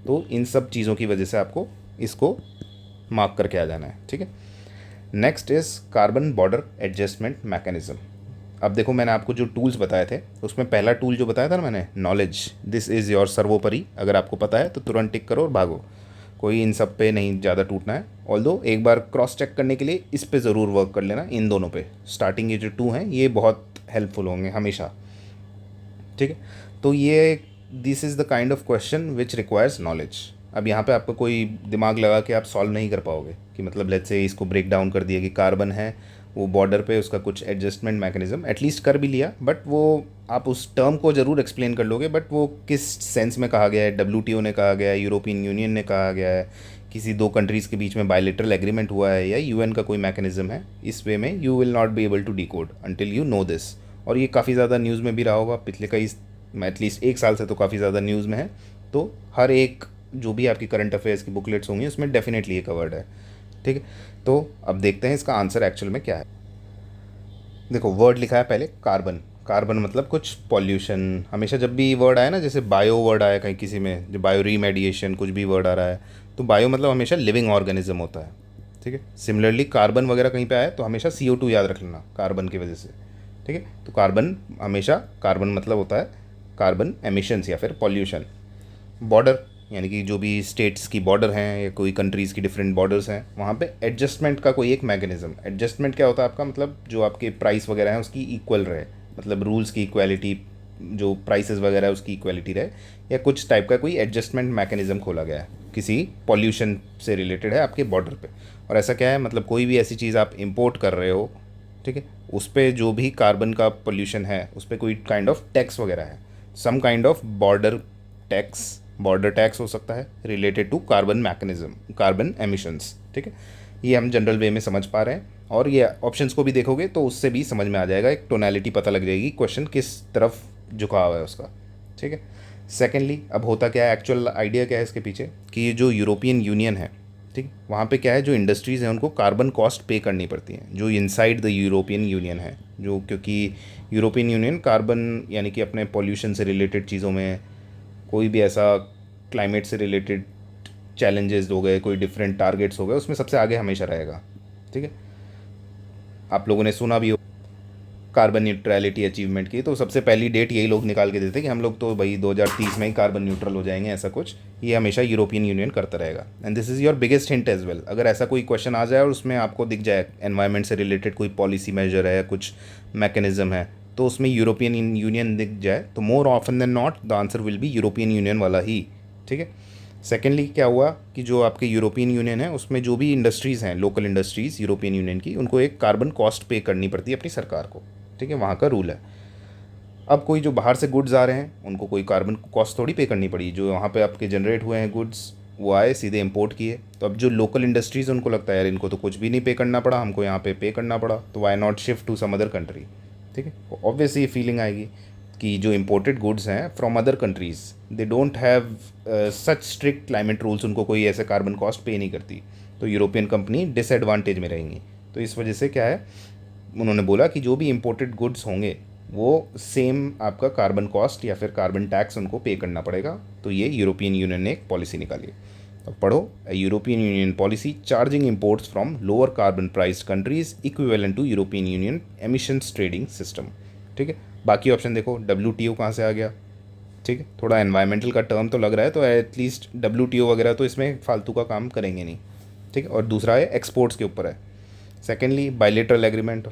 तो इन सब चीज़ों की वजह से आपको इसको मार्क करके आ जाना है। ठीक है, next is carbon border adjustment mechanism. अब देखो, मैंने आपको जो टूल्स बताए थे उसमें पहला टूल जो बताया था ना मैंने, नॉलेज, दिस इज़ योर सर्वोपरि। अगर आपको पता है तो तुरंत टिक करो और भागो, कोई इन सब पे नहीं ज़्यादा टूटना है। ऑल्दो एक बार क्रॉस चेक करने के लिए इस पे ज़रूर वर्क कर लेना, इन दोनों पे। स्टार्टिंग ये जो टू हैं ये बहुत हेल्पफुल होंगे हमेशा। ठीक है, तो ये this is the kind of question which requires knowledge. अब यहाँ पे आपको कोई दिमाग लगा के आप सॉल्व नहीं कर पाओगे कि मतलब लेट्स से इसको ब्रेक डाउन कर दिया कि कार्बन है, वो बॉर्डर पे उसका कुछ एडजस्टमेंट मैकेनिज्म एटलीस्ट कर भी लिया, बट वो आप उस टर्म को ज़रूर एक्सप्लेन कर लोगे, बट वो किस सेंस में कहा गया है, डब्ल्यूटीओ ने कहा गया है, यूरोपियन यूनियन ने कहा गया है, किसी दो कंट्रीज़ के बीच में बायलेटरल एग्रीमेंट हुआ है, या यूएन का कोई मैकेनिज्म है, इस वे में you will not be able to decode until you know this. और ये काफ़ी ज़्यादा न्यूज़ में भी रहा होगा पिछले कई, एटलीस्ट एक साल से तो काफ़ी ज़्यादा न्यूज़ में है। तो हर एक जो भी आपकी करंट अफेयर्स की बुकलेट्स होंगी उसमें डेफिनेटली ये कवर्ड है। ठीक है, तो अब देखते हैं इसका आंसर एक्चुअल में क्या है। देखो, वर्ड लिखा है पहले कार्बन। कार्बन मतलब कुछ पॉल्यूशन। हमेशा जब भी वर्ड आए ना, जैसे बायो वर्ड आया कहीं किसी में, जो बायो रीमेडिएशन कुछ भी वर्ड आ रहा है, तो बायो मतलब हमेशा लिविंग ऑर्गेनिज्म होता है। ठीक है, सिमिलरली कार्बन वगैरह कहीं पे आए तो हमेशा CO2 याद रख लेना, कार्बन की वजह से। ठीक है, तो कार्बन हमेशा, कार्बन मतलब होता है कार्बन एमिशंस या फिर पॉल्यूशन। बॉर्डर यानी कि जो भी स्टेट्स की बॉर्डर हैं या कोई कंट्रीज़ की डिफरेंट बॉर्डर्स हैं, वहाँ पे एडजस्टमेंट का कोई एक मैकेनिज्म। एडजस्टमेंट क्या होता है आपका? मतलब जो आपके प्राइस वगैरह हैं उसकी इक्वल रहे, मतलब रूल्स की इक्वालिटी, जो प्राइसेस वगैरह है उसकी इक्वालिटी रहे, या कुछ टाइप का कोई एडजस्टमेंट मैकेनिज्म खोला गया है, किसी पॉल्यूशन से रिलेटेड है आपके बॉर्डर पे। और ऐसा क्या है, मतलब कोई भी ऐसी चीज़ आप इंपोर्ट कर रहे हो, ठीक है, उस पर जो भी कार्बन का पोल्यूशन है उस पर कोई काइंड ऑफ टैक्स वगैरह है, some kind of border tax, border tax हो सकता है related to carbon mechanism, carbon emissions. ठीक है, ये हम जनरल वे में समझ पा रहे हैं, और ये ऑप्शंस को भी देखोगे तो उससे भी समझ में आ जाएगा, एक टोनैलिटी पता लग जाएगी क्वेश्चन किस तरफ झुका हुआ है उसका। ठीक है, सेकेंडली अब होता क्या है, एक्चुअल आइडिया क्या है इसके पीछे, कि ये जो यूरोपियन यूनियन है, ठीक, वहाँ पे क्या है, जो इंडस्ट्रीज़ हैं उनको कार्बन कॉस्ट पे करनी पड़ती हैं, जो इनसाइड द यूरोपियन यूनियन है, जो क्योंकि यूरोपियन यूनियन कार्बन यानी कि अपने पॉल्यूशन से रिलेटेड चीज़ों में, कोई भी ऐसा क्लाइमेट से रिलेटेड चैलेंजेस हो गए, कोई डिफरेंट टारगेट्स हो गए, उसमें सबसे आगे हमेशा रहेगा। ठीक है, आप लोगों ने सुना भी हो कार्बन न्यूट्रलिटी अचीवमेंट की, तो सबसे पहली डेट यही लोग निकाल के देते हैं कि हम लोग तो भाई 2030 में ही कार्बन न्यूट्रल हो जाएंगे, ऐसा कुछ ये हमेशा यूरोपियन यूनियन करता रहेगा। And this is your biggest hint as well. अगर ऐसा कोई क्वेश्चन आ जाए और उसमें आपको दिख जाए एनवायरनमेंट से रिलेटेड कोई पॉलिसी मेजर है, कुछ मैकेनिज्म है, तो उसमें यूरोपियन यूनियन दिख जाए, तो more often than not the answer will be European union वाला ही। ठीक है, सेकेंडली क्या हुआ कि जो आपके यूरोपियन यूनियन है उसमें जो भी इंडस्ट्रीज़ हैं, लोकल इंडस्ट्रीज़ यूरोपियन यूनियन की, उनको एक कार्बन कॉस्ट पे करनी पड़ती है अपनी सरकार को। ठीक है, वहाँ का रूल है। अब कोई जो बाहर से गुड्स आ रहे हैं उनको कोई कार्बन कॉस्ट थोड़ी पे करनी पड़ी, जो वहाँ पे आपके जनरेट हुए हैं गुड्स वो आए सीधे इंपोर्ट किए। तो अब जो लोकल इंडस्ट्रीज़ उनको लगता है यार इनको तो कुछ भी नहीं पे करना पड़ा, हमको यहाँ पे करना पड़ा, तो why not shift to some other country. ठीक है, ऑब्वियसली ये फीलिंग आएगी कि जो इम्पोर्टेड गुड्स हैं from other countries they don't have such strict climate rules, उनको कोई ऐसे कार्बन कॉस्ट पे नहीं करती, तो यूरोपियन कंपनी डिसएडवांटेज में रहेंगी। तो इस वजह से क्या है, उन्होंने बोला कि जो भी इम्पोर्टेड गुड्स होंगे वो सेम आपका कार्बन कॉस्ट या फिर कार्बन टैक्स उनको पे करना पड़ेगा। तो ये यूरोपियन यूनियन ने एक पॉलिसी निकाली है। अब पढ़ो, European union policy charging imports from lower carbon priced countries equivalent to European union emissions trading system. ठीक है, बाकी ऑप्शन देखो, WTO कहाँ से आ गया। ठीक है, थोड़ा एनवायरमेंटल का टर्म तो लग रहा है, तो एटलीस्ट WTO वगैरह तो इसमें फालतू का काम करेंगे नहीं। ठीक है, और दूसरा है एक्सपोर्ट्स के ऊपर है। सेकेंडली बायलेटरल एग्रीमेंट,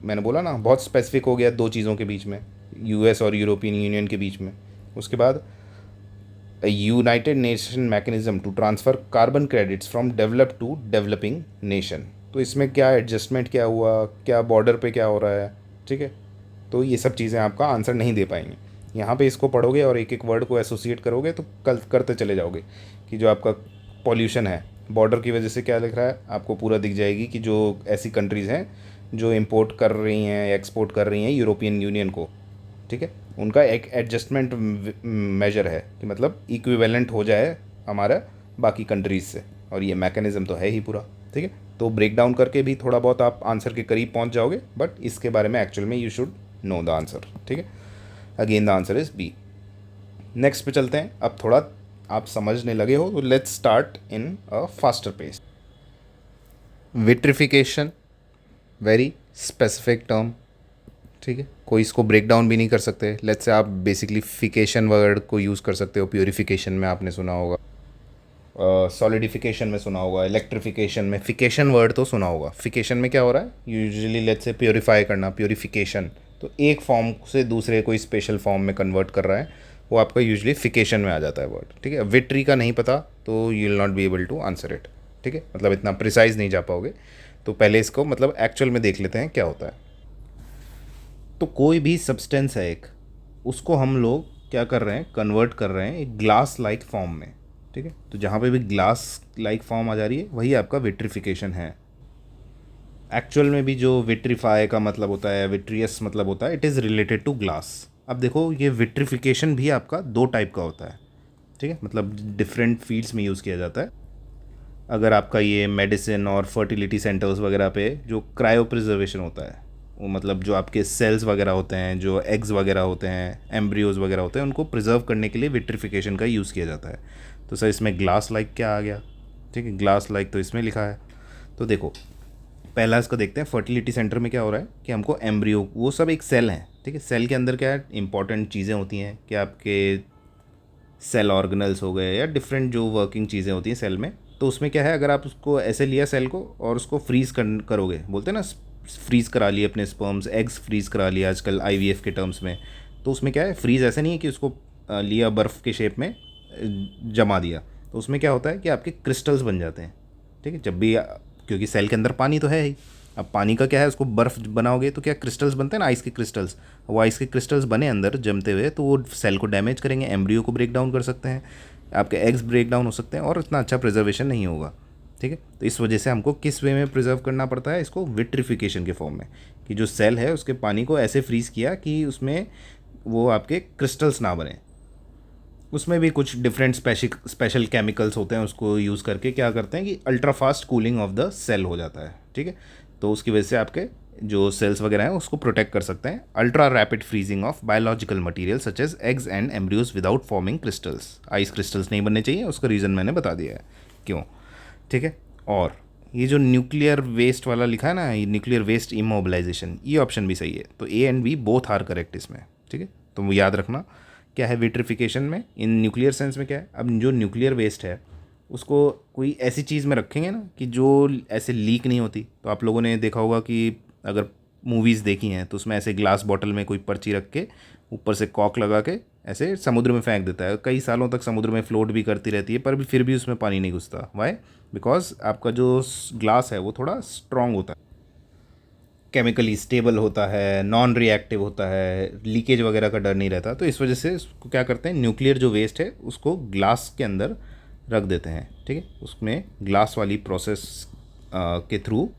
मैंने बोला ना बहुत स्पेसिफिक हो गया दो चीज़ों के बीच में, US और यूरोपियन यूनियन के बीच में। उसके बाद united nation mechanism to transfer carbon credits from develop to developing nation. तो इसमें क्या एडजस्टमेंट क्या हुआ, क्या बॉर्डर पे क्या हो रहा है। ठीक है, तो ये सब चीज़ें आपका आंसर नहीं दे पाएंगे। यहाँ पे इसको पढ़ोगे और एक एक वर्ड को एसोसिएट करोगे तो कल करते चले जाओगे कि जो आपका पॉल्यूशन है बॉर्डर की वजह से क्या लिख रहा है, आपको पूरा दिख जाएगी कि जो ऐसी कंट्रीज़ हैं जो इंपोर्ट कर रही हैं या एक्सपोर्ट कर रही हैं यूरोपियन यूनियन को। ठीक है, उनका एक एडजस्टमेंट मेजर है कि मतलब इक्विवेलेंट हो जाए हमारा बाकी कंट्रीज़ से, और ये मैकेनिज़्म तो है ही पूरा। ठीक है, तो ब्रेक डाउन करके भी थोड़ा बहुत आप आंसर के करीब पहुंच जाओगे, बट इसके बारे में एक्चुअल में you should know the answer. ठीक है, again the answer is B. Next पे चलते हैं। अब थोड़ा आप समझने लगे हो तो let's start in a faster pace. Vitrification, very specific term. ठीक है, कोई इसको ब्रेक डाउन भी नहीं कर सकते। लेट्स से आप बेसिकली फिकेशन वर्ड को यूज़ कर सकते हो। प्योरीफिकेशन में आपने सुना होगा, सॉलिडिफिकेशन में सुना होगा, इलेक्ट्रिफिकेशन में, फिकेशन वर्ड तो सुना होगा। फिकेशन में क्या हो रहा है, यूजुअली लेट्स से प्योरीफाई करना, प्योरीफिकेशन, तो एक फॉर्म से दूसरे कोई स्पेशल फॉर्म में कन्वर्ट कर रहा है, वो आपका यूजुअली फिकेशन में आ जाता है वर्ड। ठीक है, विट्री का नहीं पता तो you will not be able to answer it. ठीक है, मतलब इतना प्रिसाइज नहीं जा पाओगे। तो पहले इसको मतलब एक्चुअल में देख लेते हैं क्या होता है। तो कोई भी सब्सटेंस है एक, उसको हम लोग क्या कर रहे हैं, कन्वर्ट कर रहे हैं एक ग्लास लाइक फॉर्म में। ठीक है, तो जहाँ पे भी ग्लास लाइक फॉर्म आ जा रही है वही आपका विट्रिफिकेशन है। एक्चुअल में भी जो विट्रीफाई का मतलब होता है, विट्रियस मतलब होता है, it is related to glass. अब देखो ये विट्रिफिकेशन भी आपका दो टाइप का होता है। ठीक है, मतलब डिफरेंट फील्ड्स में यूज़ किया जाता है। अगर आपका ये मेडिसिन और फर्टिलिटी सेंटर्स वगैरह पे जो क्रायो प्रिजर्वेशन होता है, वो मतलब जो आपके सेल्स वगैरह होते हैं, जो एग्स वगैरह होते हैं, एम्ब्रियोज वगैरह होते हैं, उनको प्रिजर्व करने के लिए विट्रिफिकेशन का यूज़ किया जाता है। तो सर इसमें ग्लास लाइक क्या आ गया। ठीक है, ग्लास लाइक तो इसमें लिखा है। तो देखो पहला इसका देखते हैं, फर्टिलिटी सेंटर में क्या हो रहा है कि हमको एम्ब्रियो, वो सब एक सेल है। ठीक है, सेल के अंदर क्या है, इंपॉर्टेंट चीज़ें होती हैं कि आपके सेल ऑर्गेनल्स हो गए या डिफरेंट जो वर्किंग चीज़ें होती हैं सेल में। तो उसमें क्या है, अगर आप उसको ऐसे लिया सेल को और उसको फ्रीज़ करोगे, बोलते हैं ना फ्रीज़ करा लिए अपने स्पर्म्स, एग्स फ्रीज़ करा लिए आजकल IVF के टर्म्स में। तो उसमें क्या है, फ्रीज़ ऐसे नहीं है कि उसको लिया बर्फ़ के शेप में जमा दिया, तो उसमें क्या होता है कि आपके क्रिस्टल्स बन जाते हैं। ठीक है, जब भी क्योंकि सेल के अंदर पानी तो है ही, अब पानी का क्या है, उसको बर्फ़ बनाओगे तो क्या क्रिस्टल्स बनते हैं ना, आइस के क्रिस्टल्स। वो आइस के क्रिस्टल्स बने अंदर जमते हुए, तो वो सेल को डैमेज करेंगे, एम्ब्रियो को ब्रेक डाउन कर सकते हैं, आपके एग्स ब्रेक डाउन हो सकते हैं, और इतना अच्छा प्रिजर्वेशन नहीं होगा। ठीक है, तो इस वजह से हमको किस वे में प्रिजर्व करना पड़ता है इसको, विट्रिफिकेशन के फॉर्म में, कि जो सेल है उसके पानी को ऐसे फ्रीज़ किया कि उसमें वो आपके क्रिस्टल्स ना बने। उसमें भी कुछ डिफरेंट स्पेशल केमिकल्स होते हैं, उसको यूज़ करके क्या करते हैं कि ultra fast cooling of the cell हो जाता है। ठीक है, तो उसकी वजह से आपके जो सेल्स वगैरह हैं उसको प्रोटेक्ट कर सकते हैं। Ultra rapid freezing of biological material such as eggs and embryos without forming crystals. Ice crystals नहीं बनने चाहिए, उसका रीज़न मैंने बता दिया है क्यों। ठीक है, और ये जो न्यूक्लियर वेस्ट वाला लिखा है ना, ये न्यूक्लियर वेस्ट इमोबिलाइजेशन, ये ऑप्शन भी सही है। तो A and B both are correct इसमें। ठीक है, तो वो याद रखना क्या है विट्रिफिकेशन में, इन न्यूक्लियर सेंस में क्या है। अब जो न्यूक्लियर वेस्ट है उसको कोई ऐसी चीज़ में रखेंगे ना कि जो ऐसे लीक नहीं होती। तो आप लोगों ने देखा होगा कि अगर मूवीज़ देखी हैं तो उसमें ऐसे ग्लास बॉटल में कोई पर्ची रख के ऊपर से कॉक लगा के ऐसे समुद्र में फेंक देता है, कई सालों तक समुद्र में फ्लोट भी करती रहती है, पर भी फिर भी उसमें पानी नहीं घुसता। वाई, बिकॉज आपका जो ग्लास है वो थोड़ा स्ट्रॉन्ग होता है, केमिकली स्टेबल होता है, नॉन रिएक्टिव होता है, लीकेज वगैरह का डर नहीं रहता। तो इस वजह से उसको क्या करते हैं, न्यूक्लियर जो वेस्ट है उसको ग्लास के अंदर रख देते हैं, ठीक है। उसमें ग्लास वाली प्रोसेस के through,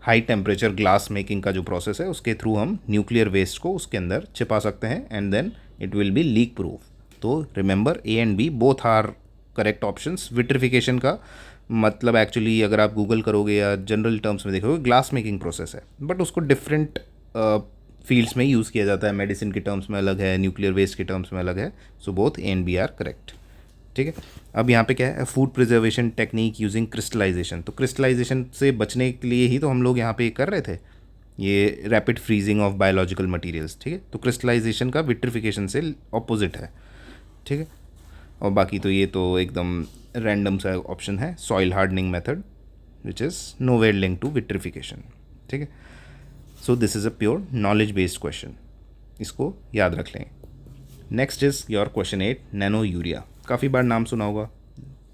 high temperature glass making का जो प्रोसेस है उसके थ्रू हम न्यूक्लियर वेस्ट को उसके अंदर छिपा सकते हैं and then it will be leak proof. तो remember A and B both are correct options. Vitrification का मतलब एक्चुअली अगर आप गूगल करोगे या जनरल टर्म्स में देखोगे ग्लास मेकिंग प्रोसेस है, बट उसको डिफरेंट फील्ड्स में यूज़ किया जाता है। मेडिसिन के टर्म्स में अलग है, न्यूक्लियर वेस्ट के टर्म्स में अलग है। So both A and B are correct, ठीक है। अब यहाँ पे क्या है, food preservation technique using crystallization. तो क्रिस्टलाइजेशन से बचने के लिए ही तो हम लोग यहाँ पे कर रहे थे ये rapid freezing of biological materials, ठीक है। तो क्रिस्टलाइजेशन का विट्रिफिकेशन से ऑपोजिट है, ठीक है। और बाकी तो ये तो एकदम रैंडम सा ऑप्शन है, soil hardening method which is nowhere link to vitrification, ठीक है। So this is a pure knowledge based question, इसको याद रख लें। Next is your question 8, nano urea. काफ़ी बार नाम सुना होगा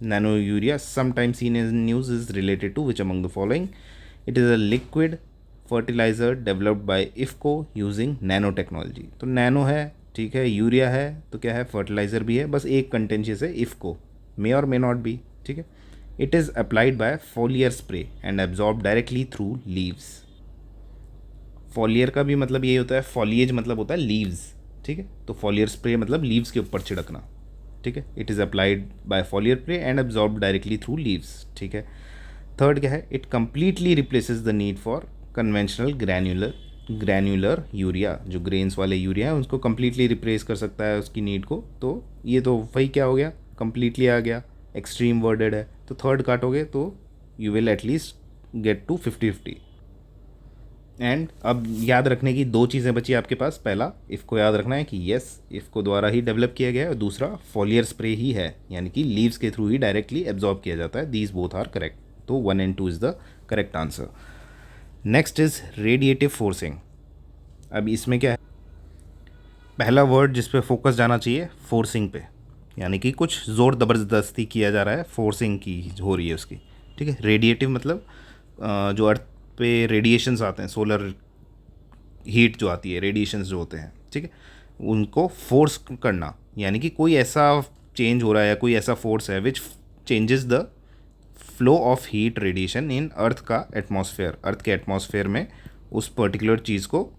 nano urea. Sometime seen in news is related to which among the following? It is a liquid fertilizer developed by IFFCO using nano technology. तो नैनो है, ठीक है, यूरिया है, तो क्या है, फर्टिलाइज़र भी है, बस एक कंटेंशियस है इफ़को, मे और मे नॉट बी, ठीक है। It is applied by foliar spray and absorb directly through leaves. Foliar का भी मतलब यही होता है, फॉलिएज मतलब होता है लीव्स, ठीक है। तो फॉलियर स्प्रे मतलब लीव्स के ऊपर छिड़कना, ठीक है। It is applied by foliar spray and absorb directly through leaves, ठीक है। थर्ड क्या है, it completely replaces the need for conventional granular urea. जो ग्रेन्स वाले यूरिया है उसको कम्प्लीटली रिप्लेस कर सकता है उसकी नीड को। तो ये तो वही क्या हो गया, कम्प्लीटली आ गया, एक्सट्रीम वर्डेड है, तो थर्ड काटोगे तो you will at least get to 50-50। And अब याद रखने की दो चीज़ें बची आपके पास। पहला, इफ़ को याद रखना है कि येस इफ़ को द्वारा ही डेवलप किया गया है, और दूसरा फॉलियर स्प्रे ही है, यानी कि लीव्स के थ्रू ही डायरेक्टली एब्जॉर्ब किया जाता है। दीज बोथ आर करेक्ट, तो 1 and 2 is the correct answer. Next is radiative forcing. अब इसमें क्या है, पहला वर्ड जिस पे फोकस जाना चाहिए, फोर्सिंग पे, यानी कि कुछ ज़ोर ज़बरदस्ती किया जा रहा है, फोर्सिंग की हो रही है उसकी, ठीक है। रेडिएटिव मतलब जो अर्थ पे रेडिएशंस आते हैं, सोलर हीट जो आती है, रेडिएशंस जो होते हैं, ठीक है, उनको फोर्स करना, यानी कि कोई ऐसा चेंज हो रहा है या कोई ऐसा फोर्स है which changes the flow of heat radiation in earth का एटमॉस्फेयर। अर्थ के एटमॉस्फेयर में उस पर्टिकुलर चीज़ को,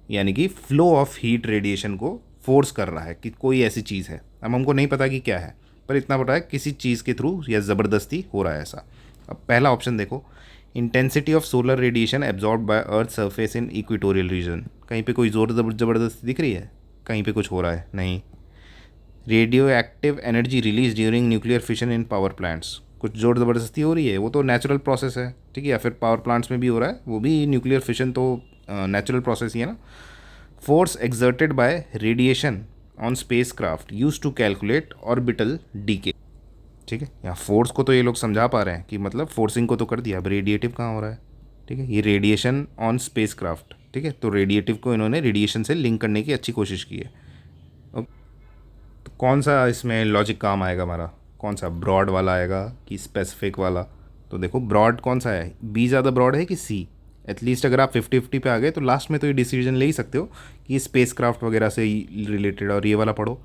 यानी कि फ्लो ऑफ हीट रेडिएशन को फोर्स कर रहा है कि कोई ऐसी चीज़ है। अब हमको नहीं पता कि क्या है, पर इतना पता है किसी चीज़ के थ्रू या ज़बरदस्ती हो रहा है ऐसा। अब पहला ऑप्शन देखो, intensity of solar radiation absorb by earth surface in equatorial region. कहीं पे कोई ज़ोर ज़बरदस्ती दिख रही है, कहीं पे कुछ हो रहा है, नहीं। Radio active energy release during nuclear fission in power plants, कुछ जोर ज़बरदस्ती हो रही है, वो तो नेचुरल प्रोसेस है, ठीक है। या फिर पावर प्लांट्स में भी हो रहा है, वो भी न्यूक्लियर फिशन तो नेचुरल प्रोसेस ही है ना। Force exerted by radiation on spacecraft use to calculate orbital decay, ठीक है। यहाँ फोर्स को तो ये लोग समझा पा रहे हैं कि मतलब फोर्सिंग को तो कर दिया, अब रेडिएटिव कहाँ हो रहा है, ठीक है। ये रेडिएशन ऑन स्पेस क्राफ्ट, ठीक है, तो रेडिएटिव को इन्होंने रेडिएशन से लिंक करने की अच्छी कोशिश की है। तो कौन सा इसमें लॉजिक काम आएगा हमारा, कौन सा, ब्रॉड वाला आएगा कि स्पेसिफिक वाला? तो देखो ब्रॉड कौन सा है, बी ज़्यादा ब्रॉड है कि सी? एटलीस्ट अगर आप 50-50 पे आ गए तो लास्ट में तो ये डिसीजन ले ही सकते हो कि ये स्पेस क्राफ्ट वगैरह से रिलेटेड। और ये वाला पढ़ो,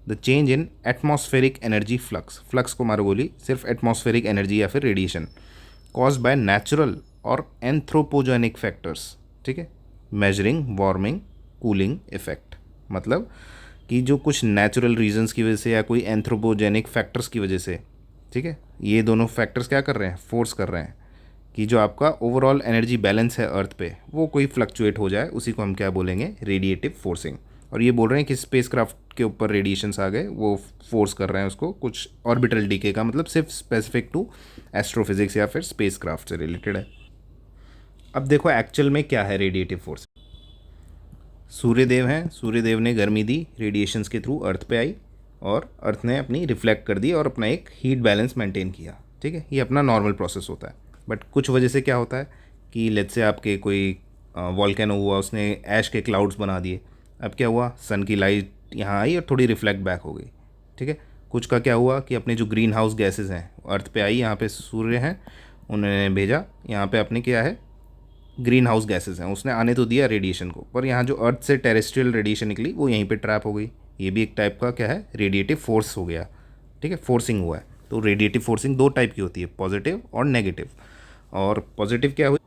the change in atmospheric energy flux, flux को मारो गोली, सिर्फ एटमॉस्फेरिक एनर्जी या फिर रेडिएशन, कॉज्ड बाय नेचुरल और एंथ्रोपोजेनिक फैक्टर्स, ठीक है, मेजरिंग वार्मिंग कूलिंग इफेक्ट। मतलब कि जो कुछ नेचुरल रीजंस की वजह से या कोई एंथ्रोपोजेनिक फैक्टर्स की वजह से, ठीक है, ये दोनों फैक्टर्स क्या कर रहे हैं, फोर्स कर रहे हैं कि जो आपका ओवरऑल एनर्जी बैलेंस है अर्थ पे वो कोई फ्लक्चुएट हो जाए, उसी को हम क्या बोलेंगे, रेडिएटिव फोर्सिंग। और ये बोल रहे हैं कि स्पेस क्राफ्ट के ऊपर रेडिएशंस आ गए, वो फोर्स कर रहे हैं उसको, कुछ ऑर्बिटल डीके का मतलब सिर्फ स्पेसिफिक टू एस्ट्रोफिजिक्स या फिर स्पेस क्राफ्ट से रिलेटेड है। अब देखो एक्चुअल में क्या है रेडिएटिव फोर्स। सूर्यदेव हैं, सूर्यदेव ने गर्मी दी, रेडिएशंस के थ्रू अर्थ पे आई और अर्थ ने अपनी रिफ्लेक्ट कर दी और अपना एक हीट बैलेंस मेंटेन किया, ठीक है। ये अपना नॉर्मल प्रोसेस होता है। बट कुछ वजह से क्या होता है कि लेट्स से आपके कोई वॉल्केनो हुआ, उसने ऐश के क्लाउड्स बना दिए, अब क्या हुआ, सन की लाइट यहाँ आई और थोड़ी रिफ्लेक्ट बैक हो गई, ठीक है। कुछ का क्या हुआ कि अपने जो ग्रीन हाउस गैसेज हैं अर्थ पे आई, यहाँ पे सूर्य हैं, उन्होंने भेजा यहाँ पे अपने क्या है, ग्रीन हाउस गैसेज हैं, उसने आने तो दिया रेडिएशन को, पर यहाँ जो अर्थ से टेरेस्ट्रियल रेडिएशन निकली वो यहीं पे ट्रैप हो गई। ये भी एक टाइप का क्या है, रेडिएटिव फोर्स हो गया, ठीक है, फोर्सिंग हुआ है। तो रेडिएटिव फोर्सिंग दो टाइप की होती है, पॉजिटिव और नेगेटिव। और पॉजिटिव क्या हुई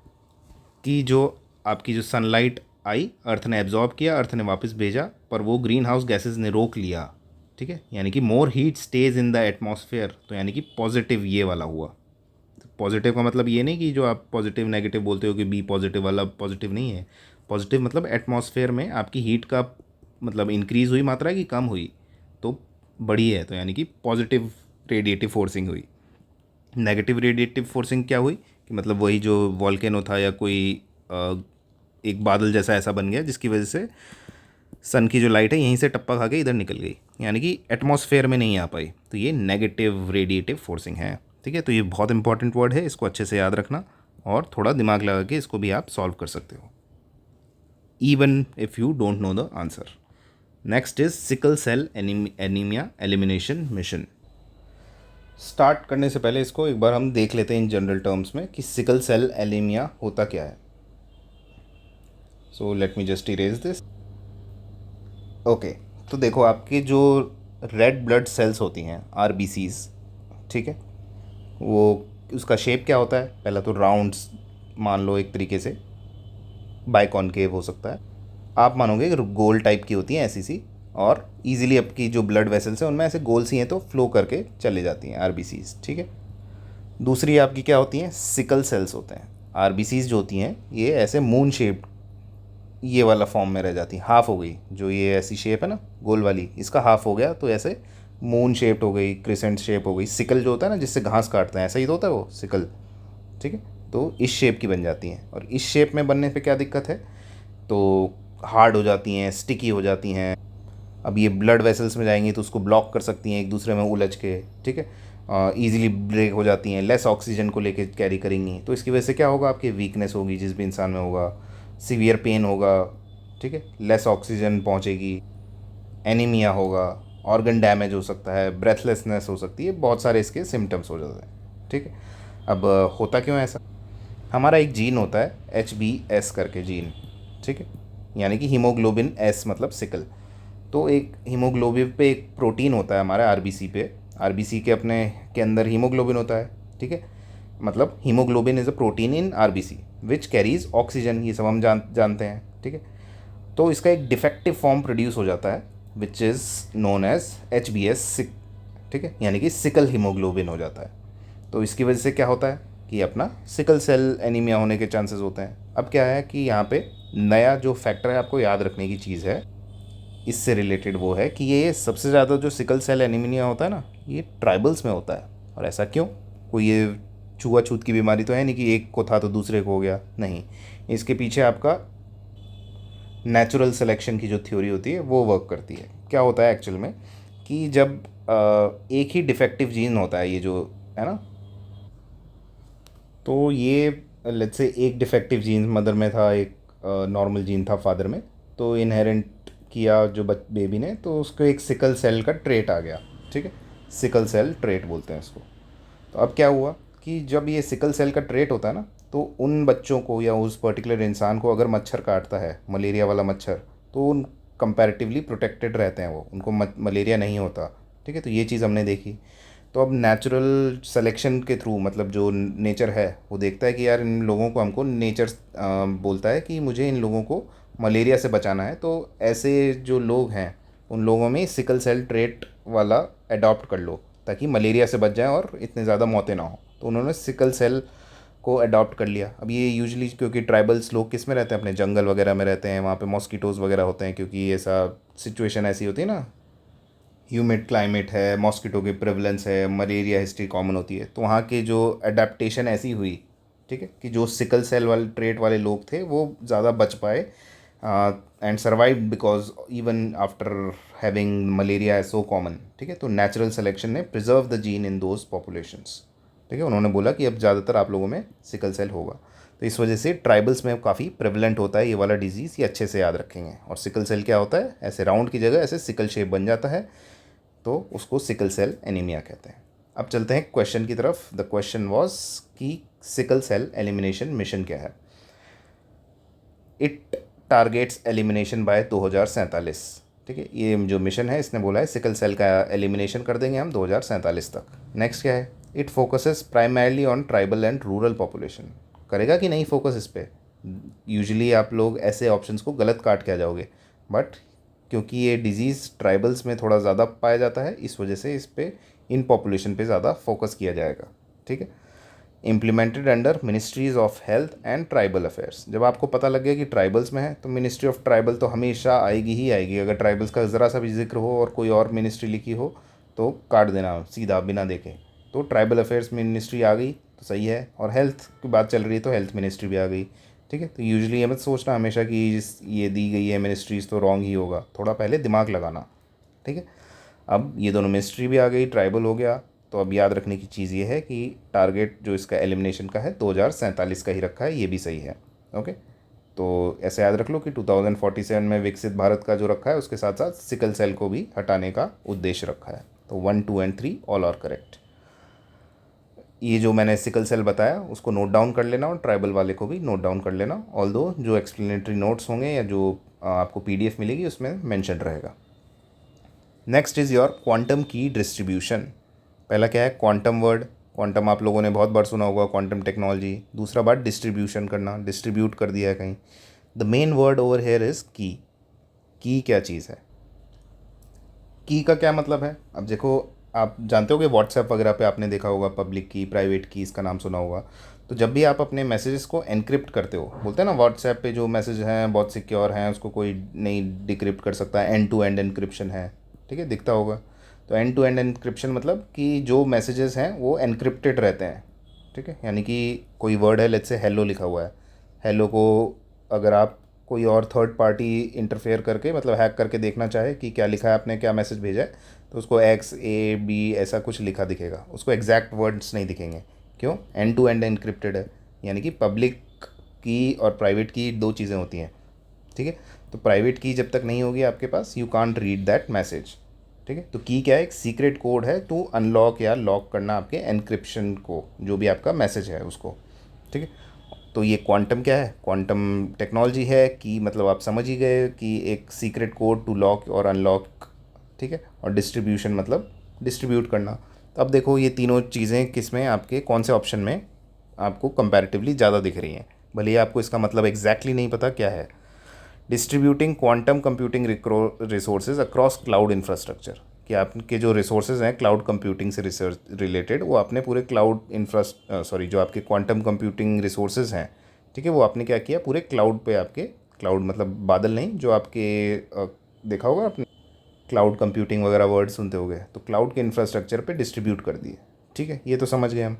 कि जो आपकी जो सनलाइट आई, अर्थ ने एब्जॉर्ब किया, अर्थ ने वापस भेजा, पर वो ग्रीन हाउस गैसेज ने रोक लिया, ठीक है, यानी कि more heat stage in the atmosphere, तो यानी कि पॉजिटिव ये वाला हुआ। पॉजिटिव का मतलब ये नहीं कि जो आप पॉजिटिव नेगेटिव बोलते हो कि बी पॉजिटिव वाला पॉजिटिव नहीं है। पॉजिटिव मतलब एटमॉस्फेयर में आपकी हीट का मतलब इंक्रीज़ हुई मात्रा कि कम हुई, तो बढ़ी है, तो यानी कि पॉजिटिव रेडिएटिव फोर्सिंग हुई। नेगेटिव रेडिएटिव फोर्सिंग क्या हुई कि मतलब वही जो वॉल्केनो था या कोई एक बादल जैसा ऐसा बन गया जिसकी वजह से सन की जो लाइट है यहीं से टप्पा खा के इधर निकल गई, यानी कि एटमॉस्फेयर में नहीं आ पाई, तो ये नेगेटिव रेडिएटिव फोर्सिंग है। ठीक है, तो ये बहुत इंपॉर्टेंट वर्ड है, इसको अच्छे से याद रखना और थोड़ा दिमाग लगा के इसको भी आप सॉल्व कर सकते हो, even if you don't know the answer. Next is sickle cell anaemia elimination mission. Start करने से पहले इसको एक बार हम देख लेते हैं इन जनरल टर्म्स में कि सिकल सेल एनीमिया होता क्या है। So let me just erase this. Okay, तो देखो आपके जो रेड ब्लड सेल्स होती हैं आरबीसीज, ठीक है, वो उसका शेप क्या होता है, पहला तो राउंड्स मान लो एक तरीके से, बाइकॉनकेव हो सकता है, आप मानोगे गोल टाइप की होती हैं ऐसी सी, और इजीली आपकी जो ब्लड वेसल्स हैं उनमें ऐसे गोल सी हैं तो फ्लो करके चले जाती हैं आरबीसीज, ठीक है। दूसरी आपकी क्या होती हैं, सिकल सेल्स होते हैं। आरबीसीज जो होती हैं ये ऐसे मून शेप्ड ये वाला फॉर्म में रह जाती, हाफ हो गई, जो ये ऐसी शेप है ना गोल वाली, इसका हाफ हो गया तो ऐसे मून शेप्ड हो गई, क्रिसेंट शेप हो गई। सिकल जो होता है ना जिससे घास काटते हैं, ऐसा ही तो होता है वो सिकल, ठीक है, तो इस शेप की बन जाती हैं। और इस शेप में बनने पे क्या दिक्कत है, तो हार्ड हो जाती हैं, स्टिकी हो जाती हैं। अब ये ब्लड वेसल्स में जाएंगी तो उसको ब्लॉक कर सकती हैं एक दूसरे में उलझ के, ठीक है, ईजिली ब्रेक हो जाती हैं, लेस ऑक्सीजन को लेके कैरी करेंगी, तो इसकी वजह से क्या होगा, आपकी वीकनेस होगी जिस भी इंसान में होगा, सीवियर पेन होगा, ठीक है, लेस ऑक्सीजन पहुंचेगी, एनीमिया होगा, ऑर्गन डैमेज हो सकता है, ब्रेथलेसनेस हो सकती है, बहुत सारे इसके सिम्टम्स हो जाते हैं, ठीक है। अब होता क्यों है ऐसा, हमारा एक जीन होता है HbS करके जीन, ठीक है, यानी कि हीमोग्लोबिन एस मतलब सिकल। तो एक हीमोग्लोबिन पे एक प्रोटीन होता है हमारे आरबीसी पे, आरबीसी के अपने के अंदर हीमोग्लोबिन होता है, ठीक है, मतलब haemoglobin is a protein in RBC which carries oxygen, ये सब हम जानते हैं, ठीक है। तो इसका एक डिफेक्टिव फॉर्म प्रोड्यूस हो जाता है which is known as HbS, ठीक है, यानी कि सिकल हीमोग्लोबिन हो जाता है। तो इसकी वजह से क्या होता है कि अपना सिकल सेल एनीमिया होने के चांसेस होते हैं। अब क्या है कि यहाँ पे नया जो फैक्टर है आपको याद रखने की चीज़ है इससे रिलेटेड, वो है कि ये सबसे ज़्यादा जो सिकल सेल एनीमिया होता है ना, ये ट्राइबल्स में होता है। और ऐसा क्यों, कोई ये छुआछूत की बीमारी तो है नहीं कि एक को था तो दूसरे को हो गया, नहीं, इसके पीछे आपका नेचुरल सिलेक्शन की जो थ्योरी होती है वो वर्क करती है। क्या होता है एक्चुअल में कि जब एक ही डिफेक्टिव जीन होता है ये जो है ना, तो ये लेट्स से एक डिफेक्टिव जीन मदर में था, एक नॉर्मल जीन था फादर में, तो इनहेरेंट किया जो बेबी ने, तो उसको एक सिकल सेल का ट्रेट आ गया, ठीक है, सिकल सेल ट्रेट बोलते हैं इसको। तो अब क्या हुआ कि जब ये सिकल सेल का ट्रेट होता है ना, तो उन बच्चों को या उस पर्टिकुलर इंसान को अगर मच्छर काटता है, मलेरिया वाला मच्छर, तो उन कंपैरेटिवली प्रोटेक्टेड रहते हैं, वो उनको मलेरिया नहीं होता, ठीक है। तो ये चीज़ हमने देखी। तो अब नेचुरल सिलेक्शन के थ्रू, मतलब जो नेचर है वो देखता है कि यार इन लोगों को, हमको नेचर बोलता है कि मुझे इन लोगों को मलेरिया से बचाना है, तो ऐसे जो लोग हैं उन लोगों में सिकल सेल ट्रेट वाला अडॉप्ट कर लो ताकि मलेरिया से बच जाएं और इतने ज़्यादा मौतें ना हो। तो उन्होंने सिकल सेल को अडॉप्ट कर लिया। अब ये यूजुअली क्योंकि ट्राइबल्स लोग किस में रहते हैं, अपने जंगल वगैरह में रहते हैं, वहाँ पे मॉस्किटोज़ वगैरह होते हैं, क्योंकि ऐसा सिचुएशन ऐसी होती है ना, ह्यूमिड क्लाइमेट है, मॉस्किटो की प्रेवलेंस है, मलेरिया हिस्ट्री कॉमन होती है, तो वहाँ के जो अडेप्टेशन ऐसी हुई, ठीक है, कि जो सिकल सेल वाले ट्रेट वाले लोग थे वो ज़्यादा बच पाए and survive because even after having malaria so common, ठीक है। तो नेचुरल सिलेक्शन ने preserve the gene in those populations, ठीक है, उन्होंने बोला कि अब ज़्यादातर आप लोगों में सिकल सेल होगा। तो इस वजह से ट्राइबल्स में काफ़ी प्रेवलेंट होता है ये वाला डिजीज़, ये अच्छे से याद रखेंगे। और सिकल सेल क्या होता है, ऐसे राउंड की जगह ऐसे सिकल शेप बन जाता है, तो उसको सिकल सेल एनीमिया कहते हैं। अब चलते हैं क्वेश्चन की तरफ। द क्वेश्चन वाज कि सिकल सेल एलिमिनेशन मिशन क्या है। इट टारगेट्स एलिमिनेशन बाय 2047, ठीक है, ये जो मिशन है इसने बोला है सिकल सेल का एलिमिनेशन कर देंगे हम 2047 तक। नेक्स्ट क्या है, it focuses primarily on tribal and rural population. करेगा कि नहीं फोकस इस पर? यूजुअली आप लोग ऐसे ऑप्शंस को गलत काट के आ जाओगे, बट क्योंकि ये डिजीज़ ट्राइबल्स में थोड़ा ज़्यादा पाया जाता है, इस वजह से इस पर इन पॉपुलेशन पे ज़्यादा फोकस किया जाएगा। ठीक है, implemented under ministries of health and tribal affairs. जब आपको पता लग गया कि ट्राइबल्स में है तो मिनिस्ट्री ऑफ ट्राइबल तो हमेशा आएगी ही आएगी। अगर ट्राइबल्स का ज़रा सा भी जिक्र हो और कोई और मिनिस्ट्री लिखी हो तो काट देना सीधा बिना देखे। तो ट्राइबल अफेयर्स मिनिस्ट्री आ गई तो सही है, और हेल्थ की बात चल रही है तो हेल्थ मिनिस्ट्री भी आ गई। ठीक है, तो यूजुअली ये मत सोचना हमेशा कि ये दी गई है मिनिस्ट्रीज़ तो रॉन्ग ही होगा, थोड़ा पहले दिमाग लगाना। ठीक है, अब ये दोनों मिनिस्ट्री भी आ गई, ट्राइबल हो गया, तो अब याद रखने की चीज़ ये है कि टारगेट जो इसका एलिमिनेशन का है 2047 का ही रखा है, ये भी सही है। ओके, तो ऐसे याद रख लो कि 2047 में विकसित भारत का जो रखा है उसके साथ साथ सिकल सेल को भी हटाने का उद्देश्य रखा है। तो 1, 2 एंड 3 ऑल आर करेक्ट। ये जो मैंने सिकल सेल बताया उसको नोट डाउन कर लेना, और ट्राइबल वाले को भी नोट डाउन कर लेना। ऑल्दो जो एक्सप्लेनेटरी नोट्स होंगे या जो आपको PDF मिलेगी उसमें मेंशन रहेगा। Next is your quantum key distribution. पहला क्या है, क्वांटम वर्ड। क्वांटम आप लोगों ने बहुत बार सुना होगा, क्वांटम टेक्नोलॉजी। दूसरा बात डिस्ट्रीब्यूशन करना, डिस्ट्रीब्यूट कर दिया है कहीं। The main word over here is की। की क्या चीज़ है? की का क्या मतलब है? अब देखो, आप जानते हो कि व्हाट्सएप वगैरह पे आपने देखा होगा पब्लिक की, प्राइवेट की, इसका नाम सुना होगा। तो जब भी आप अपने मैसेजेस को एनक्रिप्ट करते हो, बोलते हैं ना व्हाट्सएप पे जो मैसेज हैं बहुत सिक्योर हैं, उसको कोई नहीं डिक्रिप्ट कर सकता है, एंड टू एंड एनक्रिप्शन है। ठीक है, दिखता होगा। तो एंड टू एंड एनक्रिप्शन मतलब कि जो मैसेजेस हैं वो एनक्रिप्टेड रहते हैं। ठीक है, यानी कि कोई वर्ड है, लेट्स से हेलो लिखा हुआ है। हेलो को अगर आप कोई और थर्ड पार्टी इंटरफेयर करके मतलब हैक करके देखना चाहे कि क्या लिखा है आपने, क्या मैसेज भेजा है, तो उसको XAB ऐसा कुछ लिखा दिखेगा, उसको एग्जैक्ट वर्ड्स नहीं दिखेंगे। क्यों? एंड टू एंड एनक्रिप्टेड है, यानी कि पब्लिक की और प्राइवेट की दो चीज़ें होती हैं। ठीक है, तो प्राइवेट की जब तक नहीं होगी आपके पास, you can't read that message. ठीक है, तो की क्या है? एक सीक्रेट कोड है टू अनलॉक या लॉक करना आपके एनक्रिप्शन को, जो भी आपका मैसेज है उसको। ठीक है, तो ये क्वांटम क्या है? क्वांटम टेक्नोलॉजी है। की मतलब आप समझ ही गए कि एक सीक्रेट कोड टू लॉक और अनलॉक। ठीक है, और डिस्ट्रीब्यूशन मतलब डिस्ट्रीब्यूट करना। तो अब देखो ये तीनों चीज़ें किस में, आपके कौन से ऑप्शन में आपको कंपैरेटिवली ज़्यादा दिख रही हैं, भले ही आपको इसका मतलब एग्जैक्टली नहीं पता क्या है। Distributing quantum computing resources across cloud infrastructure, कि आपके जो रिसोर्सेज हैं क्लाउड कंप्यूटिंग से रिसर्च रिलेटेड, वो आपने पूरे क्लाउड जो आपके क्वांटम कंप्यूटिंग रिसोर्सेज हैं, ठीक है, वो आपने क्या किया, पूरे क्लाउड पे आपके, क्लाउड मतलब बादल नहीं, जो आपके देखा होगा आपने क्लाउड कंप्यूटिंग वगैरह वर्ड सुनते होगे, तो क्लाउड के इंफ्रास्ट्रक्चर पे डिस्ट्रीब्यूट कर दिए। ठीक है, ये तो समझ गए हम।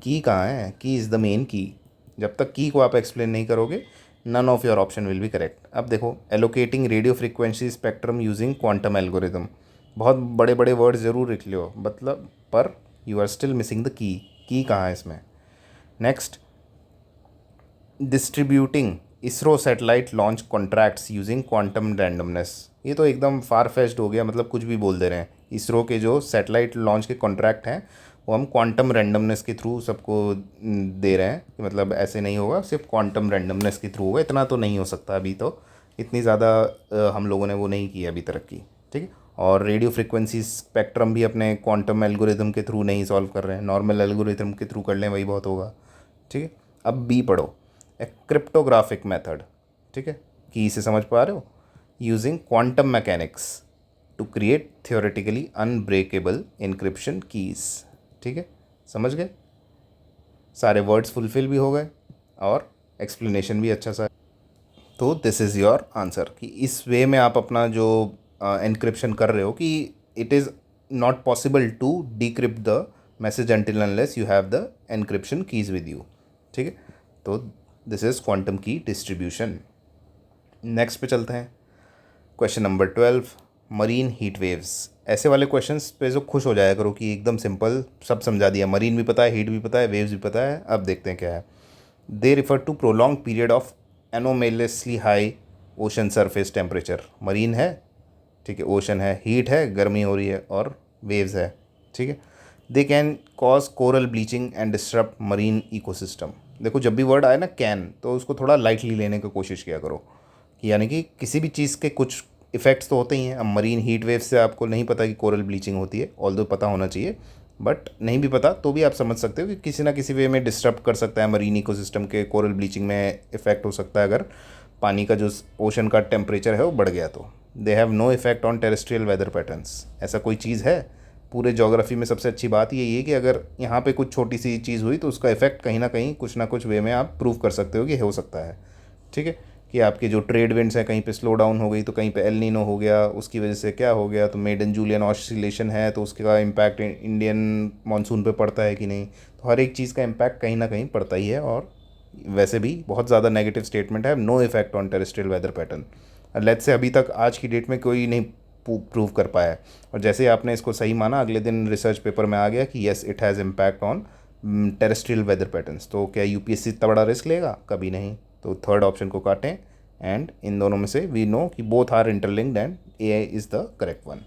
की कहाँ है? की इज़ द मेन की। जब तक की को आप एक्सप्लेन नहीं करोगे, none of your option will be correct. अब देखो, allocating radio frequency spectrum using quantum algorithm. बहुत बड़े बड़े वर्ड ज़रूर लिख लो, मतलब पर you are still missing the key. Key कहाँ है इसमें? Next, distributing ISRO satellite launch contracts using quantum randomness. ये तो एकदम फार फेच्ड हो गया, मतलब कुछ भी बोल दे रहे हैं। इसरो के जो सैटेलाइट लॉन्च के कॉन्ट्रैक्ट हैं वो हम क्वांटम रैंडमनेस के थ्रू सबको दे रहे हैं, कि मतलब ऐसे नहीं होगा, सिर्फ क्वांटम रैंडमनेस के थ्रू होगा। इतना तो नहीं हो सकता अभी, तो इतनी ज़्यादा हम लोगों ने वो नहीं की अभी तरक्की। ठीक है, और रेडियो फ्रिक्वेंसी स्पेक्ट्रम भी अपने क्वांटम एल्गोरिथम के थ्रू नहीं सॉल्व कर रहे हैं, नॉर्मल एल्गोरिथम के थ्रू कर लें वही बहुत होगा। ठीक है, अब बी पढ़ो, ए क्रिप्टोग्राफिक मेथड। ठीक है, की से समझ पा रहे हो? Using quantum mechanics to create theoretically unbreakable encryption keys. ठीक है, समझ गए? सारे वर्ड्स फुलफिल भी हो गए और एक्सप्लेनेशन भी अच्छा सा। तो दिस इज़ योर आंसर, कि इस वे में आप अपना जो एनक्रिप्शन कर रहे हो, कि it is not possible to decrypt the message until unless you have the encryption keys with you. ठीक है, तो this is quantum key distribution. Next पे चलते हैं, question number 12, marine heat waves. ऐसे वाले क्वेश्चंस पे जो खुश हो जाया करो कि एकदम सिंपल, सब समझा दिया, मरीन भी पता है, हीट भी पता है, वेव्स भी पता है। अब देखते हैं क्या है। They refer to prolong period of anomalously high ocean surface temperature. Marine है, ठीक है, ओशन है, हीट है, गर्मी हो रही है, और वेव्स है। ठीक है, they can cause coral bleaching and disturb marine ecosystem. देखो, जब भी वर्ड आए ना कैन, तो उसको थोड़ा लाइटली लेने की कोशिश किया करो, कि यानी कि किसी भी चीज़ के कुछ इफ़ेक्ट्स तो होते ही हैं। अब मरीन हीट वेव से आपको नहीं पता कि कोरल ब्लीचिंग होती है, ऑल्दो पता होना चाहिए, बट नहीं भी पता तो भी आप समझ सकते हो कि किसी ना किसी वे में डिस्टर्ब कर सकता है मरीन इकोसिस्टम के, कोरल ब्लीचिंग में इफ़ेक्ट हो सकता है अगर पानी का जो ओशन का टेम्परेचर है वो बढ़ गया तो। They have no effect on terrestrial weather patterns. ऐसा कोई चीज़ है पूरे जोग्राफी में? सबसे अच्छी बात यही है कि अगर यहाँ पे कुछ छोटी सी चीज़ हुई तो उसका इफेक्ट कहीं ना कुछ वे में आप प्रूव कर सकते हो कि हो सकता है। ठीक है, कि आपके जो ट्रेड विंड्स हैं कहीं पे स्लो डाउन हो गई तो कहीं पे एल नीनो हो गया, उसकी वजह से क्या हो गया, तो मेडन जूलियन ऑसिलेशन है तो उसका इम्पैक्ट इंडियन मानसून पे पड़ता है कि नहीं। तो हर एक चीज़ का इम्पैक्ट कहीं ना कहीं पड़ता ही है। और वैसे भी बहुत ज़्यादा नेगेटिव स्टेटमेंट है, no effect on terrestrial weather pattern. Let's say अभी तक आज की डेट में कोई नहीं प्रूव कर पाया है। और जैसे ही आपने इसको सही माना, अगले दिन रिसर्च पेपर में आ गया कि yes it has impact on terrestrial weather patterns. तो क्या यूपीएससी इतना बड़ा रिस्क लेगा? कभी नहीं। तो थर्ड ऑप्शन को काटें, एंड इन दोनों में से वी नो कि both are interlinked and A is the correct one.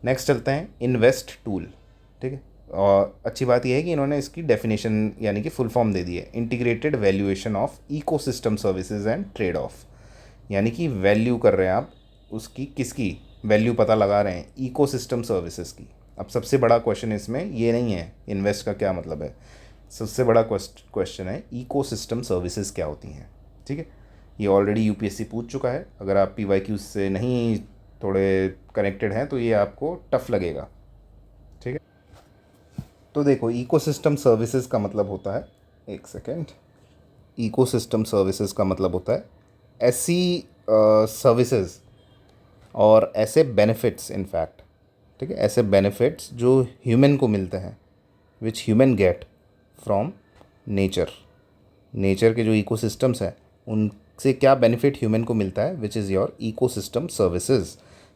Next चलते हैं इन्वेस्ट टूल। ठीक है, और अच्छी बात यह है कि इन्होंने इसकी डेफिनेशन यानी कि फुल फॉर्म दे दी है, integrated valuation of ecosystem services and trade off. यानी कि वैल्यू कर रहे हैं आप उसकी, किसकी वैल्यू पता लगा रहे हैं? इकोसिस्टम सर्विसेज की। अब सबसे बड़ा क्वेश्चन इसमें ये नहीं है इन्वेस्ट का क्या मतलब है, सबसे बड़ा क्वेश्चन है इकोसिस्टम सर्विसेज क्या होती हैं। ठीक है, ये ऑलरेडी यूपीएससी पूछ चुका है। अगर आप पीवाईक्यू से नहीं थोड़े कनेक्टेड हैं तो ये आपको टफ लगेगा। ठीक है, तो देखो इकोसिस्टम सर्विसेज का मतलब होता है, एक सेकेंड, इकोसिस्टम सर्विसेज का मतलब होता है ऐसी सर्विसेज और ऐसे बेनिफिट्स इनफैक्ट, ठीक है, ऐसे बेनिफिट्स जो ह्यूमन को मिलते हैं, which human get from nature. Nature के जो इकोसिस्टम्स हैं उनसे क्या बेनिफिट ह्यूमन को मिलता है, which is your ecosystem services.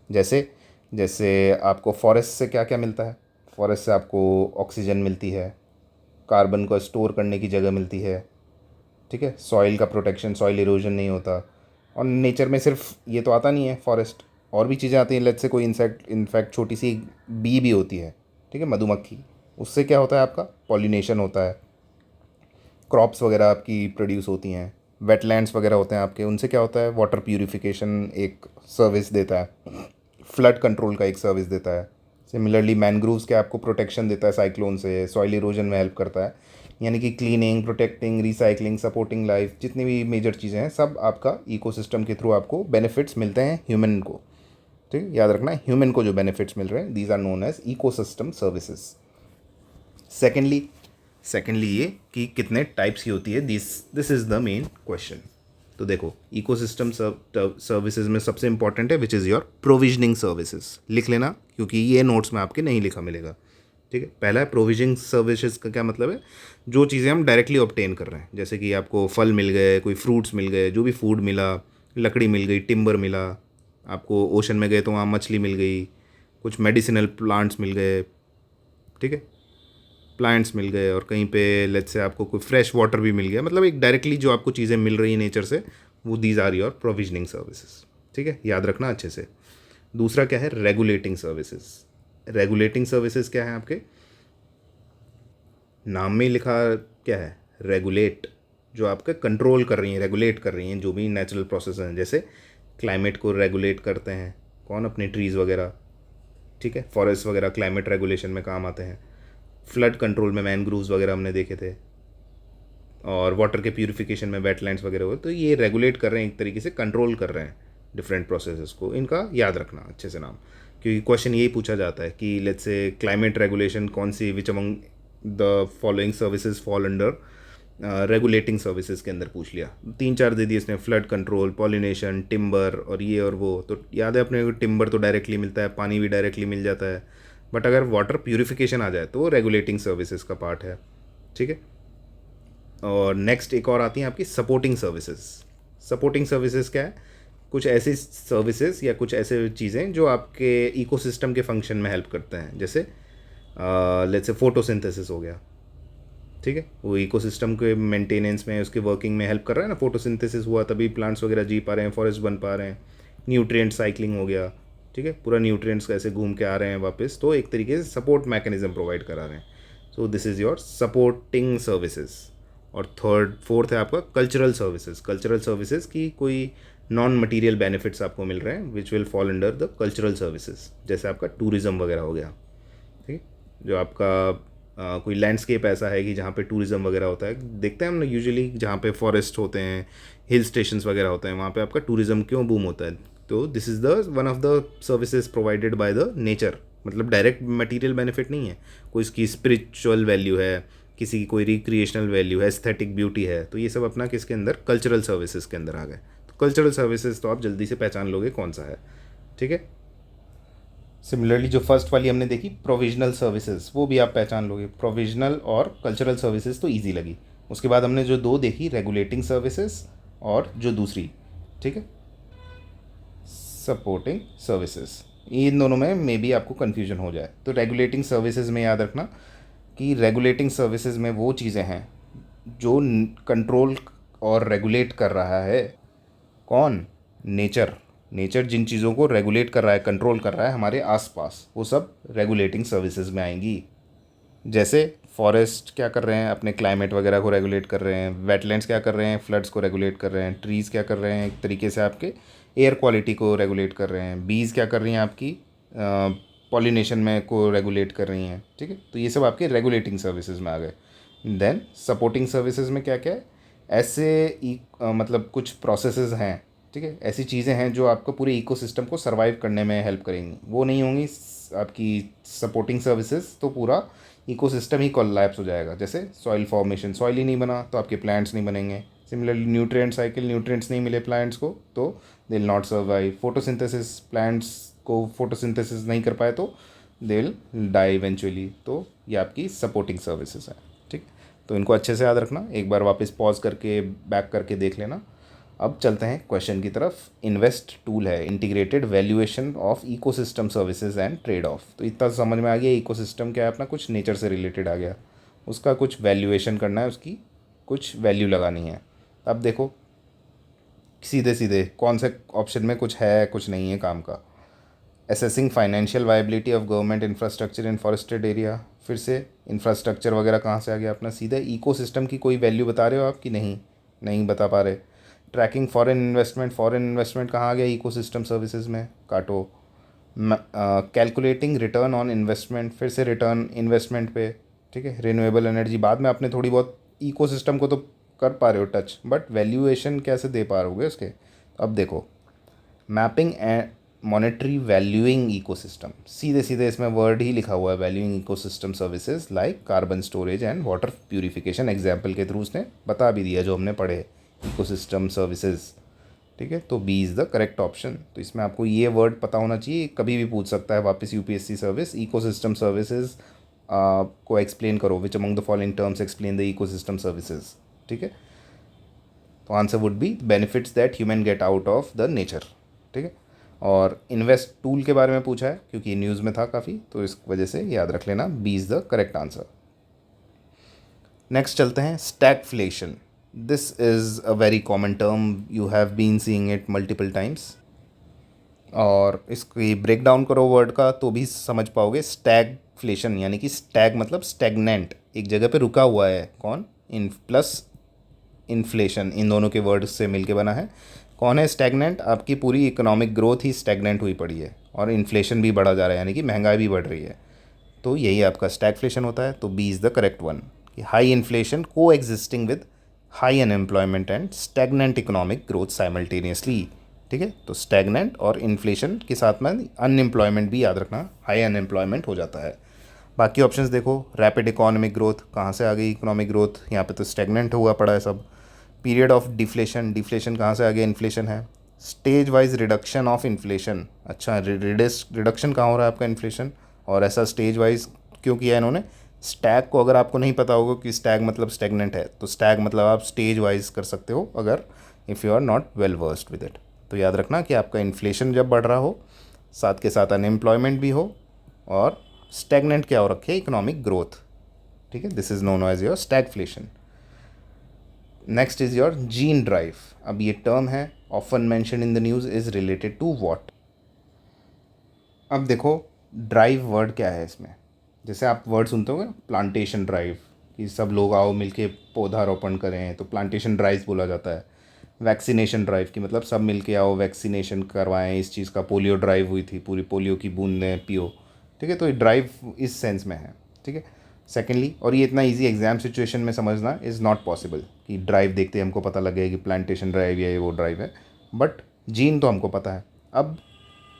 जैसे जैसे आपको फॉरेस्ट से क्या क्या मिलता है? फॉरेस्ट से आपको ऑक्सीजन मिलती है, कार्बन को स्टोर करने की जगह मिलती है, ठीक है, सॉइल का प्रोटेक्शन, सॉइल इरोजन नहीं होता। और नेचर में सिर्फ ये तो आता नहीं है फॉरेस्ट, और भी चीज़ें आती हैं। लेट्स से कोई इंसेक्ट, इनफैक्ट छोटी सी बी भी होती है, ठीक है, मधुमक्खी, उससे क्या होता है आपका पॉलिनेशन होता है, क्रॉप्स वगैरह आपकी प्रोड्यूस होती हैं, वेटलैंड्स वगैरह होते हैं आपके, उनसे क्या होता है वाटर प्यूरिफिकेशन एक सर्विस देता है, फ्लड कंट्रोल का एक सर्विस देता है। सिमिलरली मैनग्रोव्स के आपको प्रोटेक्शन देता है साइक्लोन से, सॉइल इरोजन में हेल्प करता है। यानी कि cleaning, protecting, recycling, supporting life, जितनी भी मेजर चीज़ें हैं सब आपका इकोसिस्टम के थ्रू आपको बेनिफिट्स मिलते हैं ह्यूमन को। ठीक है, याद रखना ह्यूमन को जो बेनिफिट्स मिल रहे हैं these are known as ecosystem services. Secondly ये कि कितने टाइप्स की होती है, this is the main question. तो देखो इकोसिस्टम सर्विसेज में सबसे इंपॉर्टेंट है which is your provisioning services. लिख लेना क्योंकि ये नोट्स में आपके नहीं लिखा मिलेगा। ठीक है, पहला है प्रोविजनिंग सर्विसेज का क्या मतलब है, जो चीज़ें हम डायरेक्टली ऑब्टेन कर रहे हैं, जैसे कि आपको फल मिल गए, कोई फ्रूट्स मिल गए, जो भी फूड मिला, लकड़ी मिल गई, टिम्बर मिला, आपको ओशन में गए तो वहाँ मछली मिल गई, कुछ मेडिसिनल प्लांट्स मिल गए, ठीक है, प्लांट्स मिल गए, और कहीं पे लेट्स से आपको कोई फ्रेश वाटर भी मिल गया। मतलब एक डायरेक्टली जो आपको चीज़ें मिल रही हैं नेचर से, वो these are your provisioning services. ठीक है, याद रखना अच्छे से। दूसरा क्या है, रेगुलेटिंग सर्विसेज। रेगुलेटिंग सर्विसेज क्या है, आपके नाम में लिखा क्या है, रेगुलेट, जो आपका कंट्रोल कर रही हैं, रेगुलेट कर रही हैं जो भी नेचुरल प्रोसेस हैं। जैसे क्लाइमेट को रेगुलेट करते हैं कौन, अपने ट्रीज़ वगैरह, ठीक है, फॉरेस्ट वगैरह क्लाइमेट रेगुलेशन में काम आते हैं। फ्लड कंट्रोल में मैनग्रूव्स वगैरह हमने देखे थे, और वाटर के प्यूरिफिकेशन में वेटलैंड्स वगैरह हो। तो ये रेगुलेट कर रहे हैं, एक तरीके से कंट्रोल कर रहे हैं डिफरेंट प्रोसेसेस को। इनका याद रखना अच्छे से नाम, क्योंकि क्वेश्चन यही पूछा जाता है कि लेट्स से क्लाइमेट रेगुलेशन कौन सी, which among the following services fall under regulating services के अंदर पूछ लिया। 3-4 दे दिए इसने, फ्लड कंट्रोल, पॉलिनेशन, टिम्बर और ये और वो। तो याद है अपने, टिम्बर तो डायरेक्टली मिलता है, पानी भी डायरेक्टली मिल जाता है, बट अगर वाटर प्यूरिफिकेशन आ जाए तो वो रेगुलेटिंग सर्विसेज का पार्ट है। ठीक है, और नेक्स्ट एक और आती हैं आपकी सपोर्टिंग सर्विसेज। सपोर्टिंग सर्विसेज क्या है, कुछ ऐसी सर्विसेज या कुछ ऐसे चीज़ें जो आपके इकोसिस्टम के फंक्शन में हेल्प करते हैं। जैसे लेट्स से फोटोसिंथेसिस हो गया, ठीक है, वो इकोसिस्टम के मेंटेनेंस में, उसके वर्किंग में हेल्प कर रहा है ना। फोटोसिंथेसिस हुआ तभी प्लांट्स वगैरह जी पा रहे हैं, फॉरेस्ट बन पा रहे हैं। न्यूट्रिएंट साइक्लिंग हो गया, ठीक है, पूरा न्यूट्रिएंट्स कैसे घूम के आ रहे हैं वापस, तो एक तरीके से सपोर्ट मैकेनिज्म प्रोवाइड करा रहे हैं। सो this is your supporting services. और फोर्थ है आपका कल्चरल सर्विसेज। कल्चरल सर्विसेज की कोई नॉन मटीरियल बेनिफिट्स आपको मिल रहे हैं which will fall under the cultural services, जैसे आपका टूरिज़्म वगैरह हो गया, ठीक है। जो आपका कोई लैंडस्केप ऐसा है कि जहाँ पे टूरिज़्म वगैरह होता है, देखते हैं हम यूजुअली जहाँ पे फॉरेस्ट होते हैं, हिल स्टेशंस वगैरह होते हैं, वहाँ पे आपका टूरिज़्म क्यों बूम होता है, तो this is the one of the services provided by the nature. मतलब डायरेक्ट मटेरियल बेनिफिट नहीं है, कोई इसकी स्पिरिचुअल वैल्यू है, किसी की कोई रिक्रिएशनल वैल्यू है, एस्थेटिक ब्यूटी है, तो ये सब अपना किसके अंदर, कल्चरल सर्विसेज के अंदर आ गए। तो कल्चरल सर्विसेज तो आप जल्दी से पहचान लोगे कौन सा है, ठीक है। सिमिलरली जो फर्स्ट वाली हमने देखी प्रोविजनल सर्विसेज, वो भी आप पहचान लोगे, प्रोविजनल और कल्चरल सर्विसेज तो ईजी लगी। उसके बाद हमने जो दो देखी, रेगुलेटिंग सर्विसेज और जो दूसरी, ठीक है, सपोर्टिंग सर्विसेज, इन दोनों में मे बी आपको कन्फ्यूजन हो जाए। तो रेगुलेटिंग सर्विसेज में याद रखना कि रेगुलेटिंग सर्विसेज में वो चीज़ें हैं जो कंट्रोल और रेगुलेट कर रहा है कौन, नेचर। नेचर जिन चीज़ों को रेगुलेट कर रहा है, कंट्रोल कर रहा है हमारे आसपास, वो सब रेगुलेटिंग सर्विसेज में आएंगी। जैसे फॉरेस्ट क्या कर रहे हैं, अपने क्लाइमेट वगैरह को रेगुलेट कर रहे हैं, वेटलैंड्स क्या कर रहे हैं, फ्लड्स को रेगुलेट कर रहे हैं, ट्रीज़ क्या कर रहे हैं, एक तरीके से आपके एयर क्वालिटी को रेगुलेट कर रहे हैं, बीज क्या कर रही हैं आपकी पॉलिनेशन में को रेगुलेट कर रही हैं, ठीक है। तो ये सब आपके रेगुलेटिंग सर्विसेज में आ गए। देन सपोर्टिंग सर्विसेज में क्या क्या है, ऐसे मतलब कुछ प्रोसेसेस हैं, ठीक है, ऐसी चीज़ें हैं जो आपको पूरे इकोसिस्टम को सर्वाइव करने में हेल्प करेंगी। वो नहीं होंगी आपकी सपोर्टिंग सर्विसेज तो पूरा इकोसिस्टम ही कोलैप्स हो जाएगा। जैसे सॉइल फॉर्मेशन, सॉइल ही नहीं बना तो आपके प्लांट्स नहीं बनेंगे। सिमिलरली न्यूट्रिएंट साइकिल, न्यूट्रिएंट्स नहीं मिले प्लांट्स को तो they will not survive. Photosynthesis, plants को फोटोसिंथेसिस नहीं कर पाए तो दे विल डाई इवेंचुअली। तो ये आपकी सपोर्टिंग सर्विसेज है, ठीक। तो इनको अच्छे से याद रखना, एक बार वापस पॉज करके बैक करके देख लेना। अब चलते हैं क्वेश्चन की तरफ। इन्वेस्ट टूल है integrated valuation of ecosystem services and trade off. तो इतना समझ में आ गया, इकोसिस्टम क्या है अपना, कुछ नेचर से रिलेटेड आ गया, उसका कुछ वैल्यूएशन करना है, उसकी कुछ वैल्यू लगानी है। अब देखो सीधे सीधे कौन से ऑप्शन में कुछ है कुछ नहीं है काम का। Assessing financial viability of government infrastructure in forested area, फिर से इंफ्रास्ट्रक्चर वगैरह कहाँ से आ गया अपना, सीधा इकोसिस्टम की कोई वैल्यू बता रहे हो आप कि नहीं, नहीं बता पा रहे। Tracking foreign investment, foreign investment कहाँ आ गया, इकोसिस्टम सर्विसेज में, काटो। कैलकुलेटिंग रिटर्न ऑन इन्वेस्टमेंट, फिर से रिटर्न इन्वेस्टमेंट पे, ठीक है। रिन्यूएबल एनर्जी बाद में आपने थोड़ी बहुत, इकोसिस्टम को तो कर पा रहे हो टच, बट वैल्यूएशन कैसे दे पा रहोगे उसके। अब देखो mapping and monetary valuing ecosystem, सीधे सीधे इसमें वर्ड ही लिखा हुआ है, valuing ecosystem services like carbon storage and water purification. Example के थ्रू उसने बता भी दिया जो हमने पढ़े इकोसिस्टम सर्विसेज, ठीक है। तो B is the correct option. तो इसमें आपको ये वर्ड पता होना चाहिए, कभी भी पूछ सकता है वापस यूपीएससी सर्विस, इकोसिस्टम सर्विसेज को एक्सप्लेन करो, विच among the following terms explain the ecosystem services, ठीक है। तो answer would B benefits that human get out of the nature, ठीक है। और इन्वेस्ट टूल के बारे में पूछा है क्योंकि न्यूज़ में था काफ़ी, तो इस वजह से याद रख लेना, B is the correct answer. Next चलते हैं stagflation. This is a very common term, you have been seeing it multiple times. और इसकी ब्रेक डाउन करो वर्ड का तो भी समझ पाओगे। स्टैगफ्लेशन यानी कि स्टैग मतलब स्टैगनेंट, एक जगह पे रुका हुआ है, कौन, इन प्लस इन्फ्लेशन, इन दोनों के वर्ड से मिलके बना है। कौन है स्टैगनेंट, आपकी पूरी इकोनॉमिक ग्रोथ ही स्टैगनेंट हुई पड़ी है और इन्फ्लेशन भी बढ़ा जा रहा है, यानी कि महंगाई भी बढ़ रही है। तो यही आपका स्टैगफ्लेशन होता है। तो B is the correct one, कि हाई इन्फ्लेशन को existing with high unemployment and stagnant economic growth simultaneously, ठीक है। तो स्टैगनेंट और इन्फ्लेशन के साथ में अनएम्प्लॉयमेंट भी याद रखना, हाई अनएम्प्लॉयमेंट हो जाता है। बाकी ऑप्शंस देखो, रैपिड इकोनॉमिक ग्रोथ, कहाँ से आ गई इकोनॉमिक ग्रोथ, यहाँ पे तो स्टैगनेंट हुआ पड़ा है सब। पीरियड ऑफ डिफ्लेशन, डिफ्लेशन कहाँ से आ गया, इन्फ्लेशन है। Stage wise reduction of inflation, अच्छा रिडक्शन कहाँ हो रहा है आपका इन्फ्लेशन, और ऐसा स्टेज वाइज क्यों किया इन्होंने। स्टैग को अगर आपको नहीं पता होगा कि स्टैग मतलब स्टैगनेंट है, तो स्टैग मतलब आप स्टेज वाइज कर सकते हो अगर if you are not well versed with it. तो याद रखना कि आपका इन्फ्लेशन जब बढ़ रहा हो, साथ के साथ अनएम्प्लॉयमेंट भी हो, और स्टैगनेंट क्या हो रखे, इकोनॉमिक ग्रोथ, ठीक है। This is known as your stagflation. Next is your gene drive. अब ये टर्म है often mentioned in the news, is related to what. अब देखो ड्राइव वर्ड क्या है इसमें, जैसे आप वर्ड सुनते होंगे प्लांटेशन ड्राइव, कि सब लोग आओ मिलके पौधारोपण करें, तो प्लांटेशन ड्राइव बोला जाता है। वैक्सीनेशन ड्राइव की, मतलब सब मिल के आओ वैक्सीनेशन करवाएं इस चीज़ का। पोलियो ड्राइव हुई थी, पूरी पोलियो की बूंदें पियो, ठीक है। तो ये ड्राइव इस सेंस में है, ठीक है। सेकेंडली, और ये इतना इजी एग्जाम सिचुएशन में समझना इज़ नॉट पॉसिबल कि ड्राइव देखते हमको पता लग गया कि प्लांटेशन ड्राइव या ये वो ड्राइव है, बट जीन तो हमको पता है। अब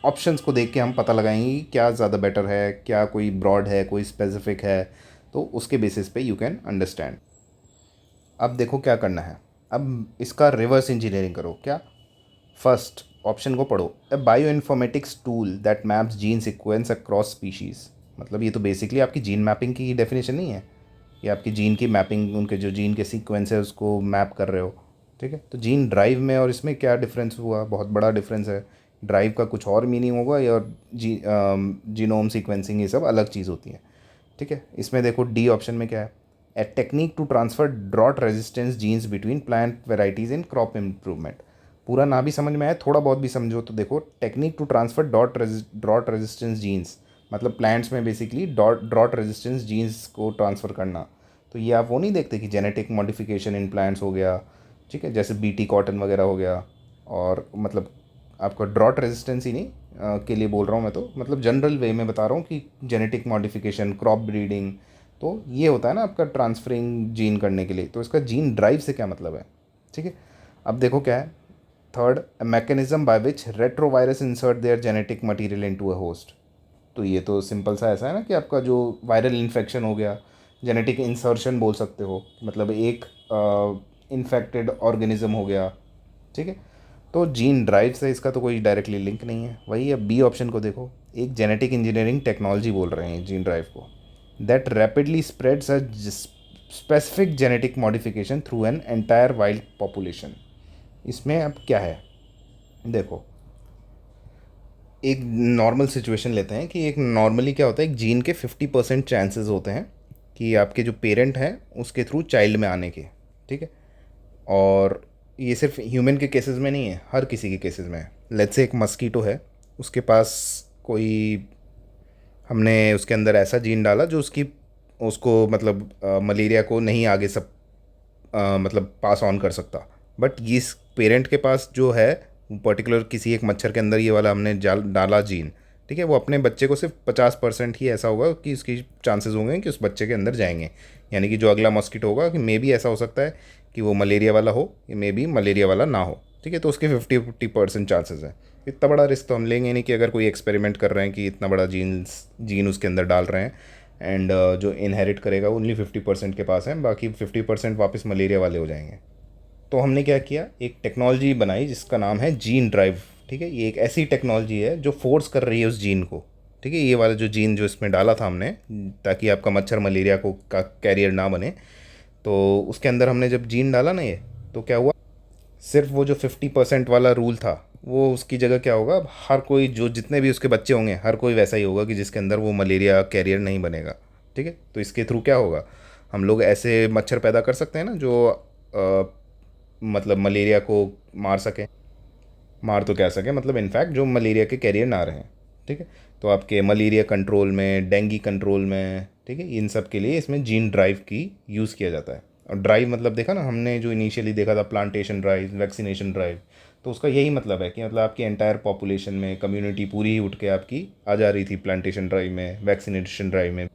ऑप्शंस को देख के हम पता लगाएंगे कि क्या ज़्यादा बेटर है, क्या कोई ब्रॉड है, कोई स्पेसिफिक है, तो उसके बेसिस पे यू कैन अंडरस्टैंड। अब देखो क्या करना है, अब इसका रिवर्स इंजीनियरिंग करो। क्या? फर्स्ट ऑप्शन को पढ़ो, ए bio informatics tool that maps gene sequence across species. मतलब ये तो बेसिकली आपकी जीन मैपिंग की डेफिनेशन नहीं है, ये आपकी जीन की मैपिंग, उनके जो जीन के सीक्वेंस है उसको मैप कर रहे हो, ठीक है। तो जीन ड्राइव में और इसमें क्या डिफरेंस हुआ? बहुत बड़ा डिफरेंस है। ड्राइव का कुछ और मीनिंग होगा, या जीनोम सीक्वेंसिंग ये सब अलग चीज़ होती है, ठीक है। इसमें देखो डी ऑप्शन में क्या है, a technique to transfer drought resistance genes between plant varieties in crop improvement. पूरा ना भी समझ में आए, थोड़ा बहुत भी समझो तो देखो, technique to transfer drought resistance genes, मतलब प्लांट्स में बेसिकली ड्रॉट रेजिस्टेंस जीन्स को ट्रांसफ़र करना। तो ये आप वो नहीं देखते कि जेनेटिक मॉडिफिकेशन इन प्लांट्स हो गया, ठीक है, जैसे बीटी कॉटन वगैरह हो गया। और मतलब आपका ड्रॉट रेजिस्टेंस ही नहीं के लिए बोल रहा हूँ मैं, तो मतलब जनरल वे में बता रहा हूँ कि जेनेटिक मॉडिफिकेशन, क्रॉप ब्रीडिंग, तो ये होता है ना आपका ट्रांसफरिंग जीन करने के लिए। तो इसका जीन ड्राइव से क्या मतलब है, ठीक है। अब देखो क्या है, third, a mechanism by which retrovirus insert there genetic material into a host. तो ये तो सिंपल सा ऐसा है ना कि आपका जो वायरल इन्फेक्शन हो गया, जेनेटिक इंसर्शन बोल सकते हो, मतलब एक इन्फेक्टेड ऑर्गेनिज्म हो गया, ठीक है। तो जीन ड्राइव से इसका तो कोई डायरेक्टली लिंक नहीं है। वही अब बी ऑप्शन को देखो, एक जेनेटिक इंजीनियरिंग टेक्नोलॉजी बोल रहे हैं जीन ड्राइव को, that rapidly spreads a specific genetic modification through an entire wild population. इसमें अब क्या है, देखो एक नॉर्मल सिचुएशन लेते हैं कि एक नॉर्मली क्या होता है, एक जीन के 50% चांसेस होते हैं कि आपके जो पेरेंट हैं उसके थ्रू चाइल्ड में आने के, ठीक है। और ये सिर्फ ह्यूमन के केसेस में नहीं है, हर किसी के केसेस में है। लेट्स से एक मस्कीटो है, उसके पास कोई, हमने उसके अंदर ऐसा जीन डाला जो उसकी, उसको मतलब मलेरिया को नहीं आगे सब मतलब पास ऑन कर सकता। बट इस पेरेंट के पास जो है पर्टिकुलर किसी एक मच्छर के अंदर ये वाला हमने जाल डाला जीन, ठीक है, वो अपने बच्चे को सिर्फ 50% ही ऐसा होगा कि उसकी चांसेस होंगे कि उस बच्चे के अंदर जाएंगे। यानी कि जो अगला मॉस्किटो होगा कि मे बी ऐसा हो सकता है कि वो मलेरिया वाला हो, या मे बी मलेरिया वाला ना हो, ठीक है। तो उसके 50% चांसेस है। इतना बड़ा रिस्क तो हम लेंगे नहीं कि अगर कोई एक्सपेरिमेंट कर रहे हैं कि इतना बड़ा जीन उसके अंदर डाल रहे हैं, एंड जो इनहेरिट करेगा ओनली 50% के पास है, बाकी 50% वापस मलेरिया वाले हो जाएंगे। तो हमने क्या किया, एक टेक्नोलॉजी बनाई जिसका नाम है जीन ड्राइव, ठीक है। ये एक ऐसी टेक्नोलॉजी है जो फोर्स कर रही है उस जीन को, ठीक है, ये वाला जो जीन जो इसमें डाला था हमने, ताकि आपका मच्छर मलेरिया को का कैरियर ना बने। तो उसके अंदर हमने जब जीन डाला ना ये, तो क्या हुआ, सिर्फ वो जो 50% वाला रूल था वो उसकी जगह क्या होगा, अब हर कोई, जो जितने भी उसके बच्चे होंगे हर कोई वैसा ही होगा कि जिसके अंदर वो मलेरिया कैरियर नहीं बनेगा, ठीक है। तो इसके थ्रू क्या होगा, हम लोग ऐसे मच्छर पैदा कर सकते हैं ना जो मतलब मलेरिया को मार सकें, मार तो क्या सकें, मतलब इनफैक्ट जो मलेरिया के कैरियर ना रहें, ठीक है। तो आपके मलेरिया कंट्रोल में, डेंगी कंट्रोल में, ठीक है, इन सब के लिए इसमें जीन ड्राइव की यूज़ किया जाता है। और ड्राइव मतलब देखा ना हमने, जो इनिशियली देखा था प्लांटेशन ड्राइव, वैक्सीनेशन ड्राइव, तो उसका यही मतलब है कि मतलब आपकी एंटायर पॉपुलेशन में कम्युनिटी पूरी ही उठ के आपकी आ जा रही थी प्लांटेशन ड्राइव में, वैक्सीनेशन ड्राइव में,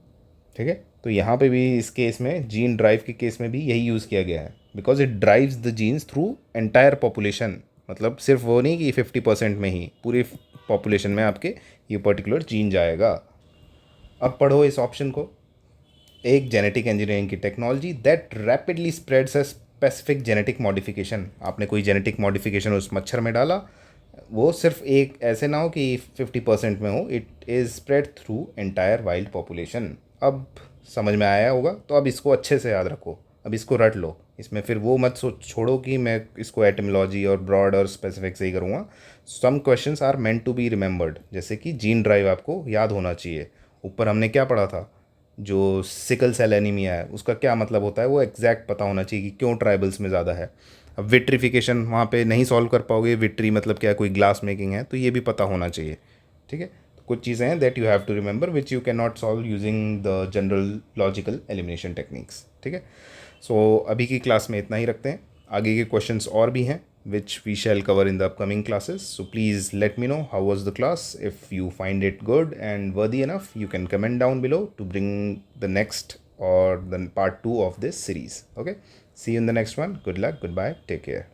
ठीक है। तो यहाँ पे भी इस केस में जीन ड्राइव के केस में भी यही यूज़ किया गया है, because it drives the genes through entire population. मतलब सिर्फ वो नहीं कि 50% में ही पूरी पॉपुलेशन में आपके ये पर्टिकुलर जीन जाएगा। अब पढ़ो इस ऑप्शन को, एक जेनेटिक इंजीनियरिंग की technology that rapidly spreads a specific genetic modification. आपने कोई जेनेटिक मॉडिफिकेशन उस मच्छर में डाला, वो सिर्फ एक ऐसे ना हो कि 50% में हो, it is spread through entire wild population. अब समझ में आया होगा, तो अब इसको अच्छे से याद रखो, अब इसको रट लो। इसमें फिर वो मत सोच छोड़ो कि मैं इसको एटिमोलॉजी और ब्रॉड और स्पेसिफिक से ही करूँगा। Some questions are meant to be remembered, जैसे कि जीन ड्राइव आपको याद होना चाहिए। ऊपर हमने क्या पढ़ा था, जो सिकल सेल एनीमिया है उसका क्या मतलब होता है वो एग्जैक्ट पता होना चाहिए कि क्यों ट्राइबल्स में ज़्यादा है। अब विट्रिफिकेशन वहाँ पे नहीं सॉल्व कर पाओगे, विट्री मतलब क्या, कोई ग्लास मेकिंग है, तो ये भी पता होना चाहिए, ठीक है। तो कुछ चीज़ें हैं that you have to remember which you can not solve using the general logical elimination techniques, ठीक है। सो अभी की क्लास में इतना ही रखते हैं, आगे के क्वेश्चंस और भी हैं, which we shall cover in the upcoming classes. So please let me know how was the class. If you find it good and worthy enough, you can comment down below to bring the next or the part 2 of this series. Okay, see you in the next one. Good luck, goodbye, take care.